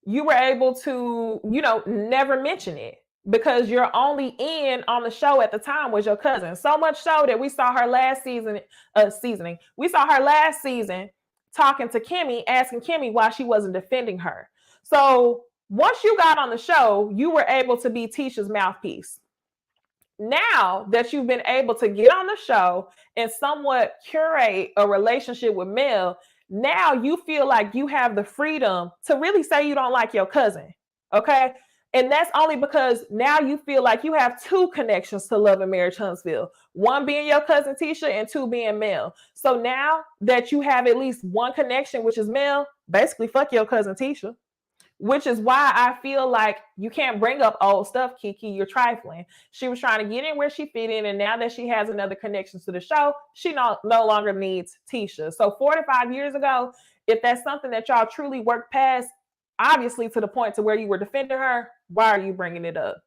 you were able to, never mention it because you're only in on the show at the time was your cousin. So much so that we saw her last season, we saw her last season talking to Kimmy, asking Kimmy why she wasn't defending her. So once you got on the show, you were able to be Tisha's mouthpiece. Now that you've been able to get on the show and somewhat curate a relationship with Mel, now you feel like you have the freedom to really say you don't like your cousin. Okay. And that's only because now you feel like you have two connections to Love and Marriage Huntsville, one being your cousin Tisha and two being Mel. So now that you have at least one connection, which is Mel, basically fuck your cousin Tisha. Which is why I feel like you can't bring up old stuff, Kiki. You're trifling. She was trying to get in where she fit in, and now that she has another connection to the show, she no longer needs Tisha. So 4 to 5 years ago, if that's something that y'all truly worked past, obviously to the point to where you were defending her, why are you bringing it up?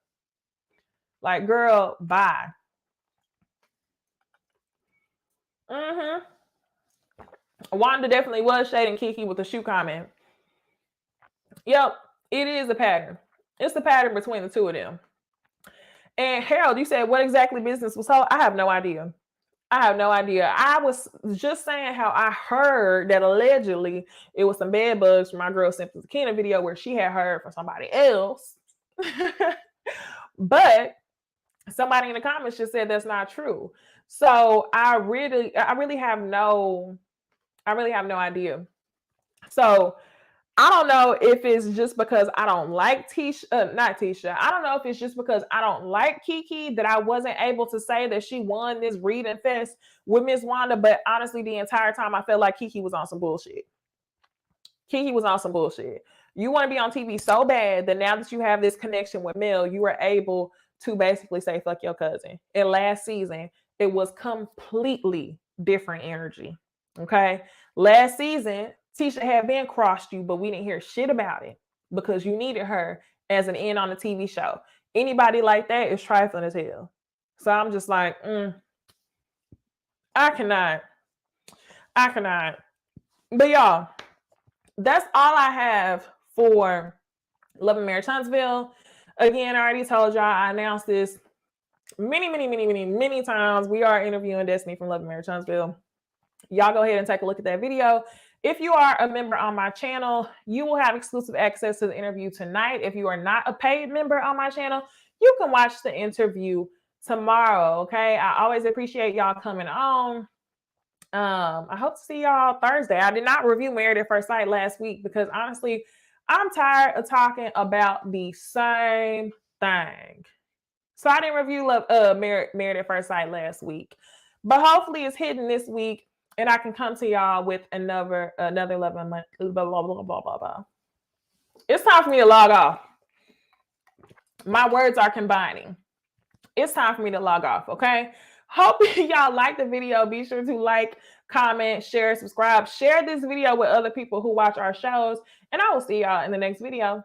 Like, girl, bye. Wanda definitely was shading Kiki with the shoe comment. Yep, it is a pattern. It's the pattern between the two of them. And Harold, you said what exactly business was told? I have no idea. I was just saying how I heard that allegedly it was some bed bugs from my girl Simpsons Zakina video where she had heard from somebody else. But somebody in the comments just said that's not true. So I really have no idea. So I don't know if it's just because I don't like Tisha, not Tisha. I don't know if it's just because I don't like Kiki that I wasn't able to say that she won this reading fest with Miss Wanda. But honestly, the entire time I felt like Kiki was on some bullshit. Kiki was on some bullshit. You want to be on TV so bad that now that you have this connection with Mel, you were able to basically say, fuck your cousin. And last season, it was completely different energy. Okay. Last season, Tisha had been crossed you, but we didn't hear shit about it because you needed her as an end on the TV show. Anybody like that is trifling as hell. So I'm just like, I cannot. But y'all, that's all I have for Love and Marriage Huntsville. Again, I already told y'all, I announced this many times. We are interviewing Destiny from Love and Marriage Huntsville. Y'all go ahead and take a look at that video. If you are a member on my channel, you will have exclusive access to the interview tonight. If you are not a paid member on my channel, you can watch the interview tomorrow, okay? I always appreciate y'all coming on. I hope to see y'all Thursday. I did not review Married at First Sight last week because honestly, I'm tired of talking about the same thing. So I didn't review Married at First Sight last week. But hopefully it's hidden this week and I can come to y'all with another 11 month, blah, blah, blah, blah, blah, blah. It's time for me to log off. My words are combining. It's time for me to log off, okay? Hope y'all like the video. Be sure to like, comment, share, subscribe. Share this video with other people who watch our shows. And I will see y'all in the next video.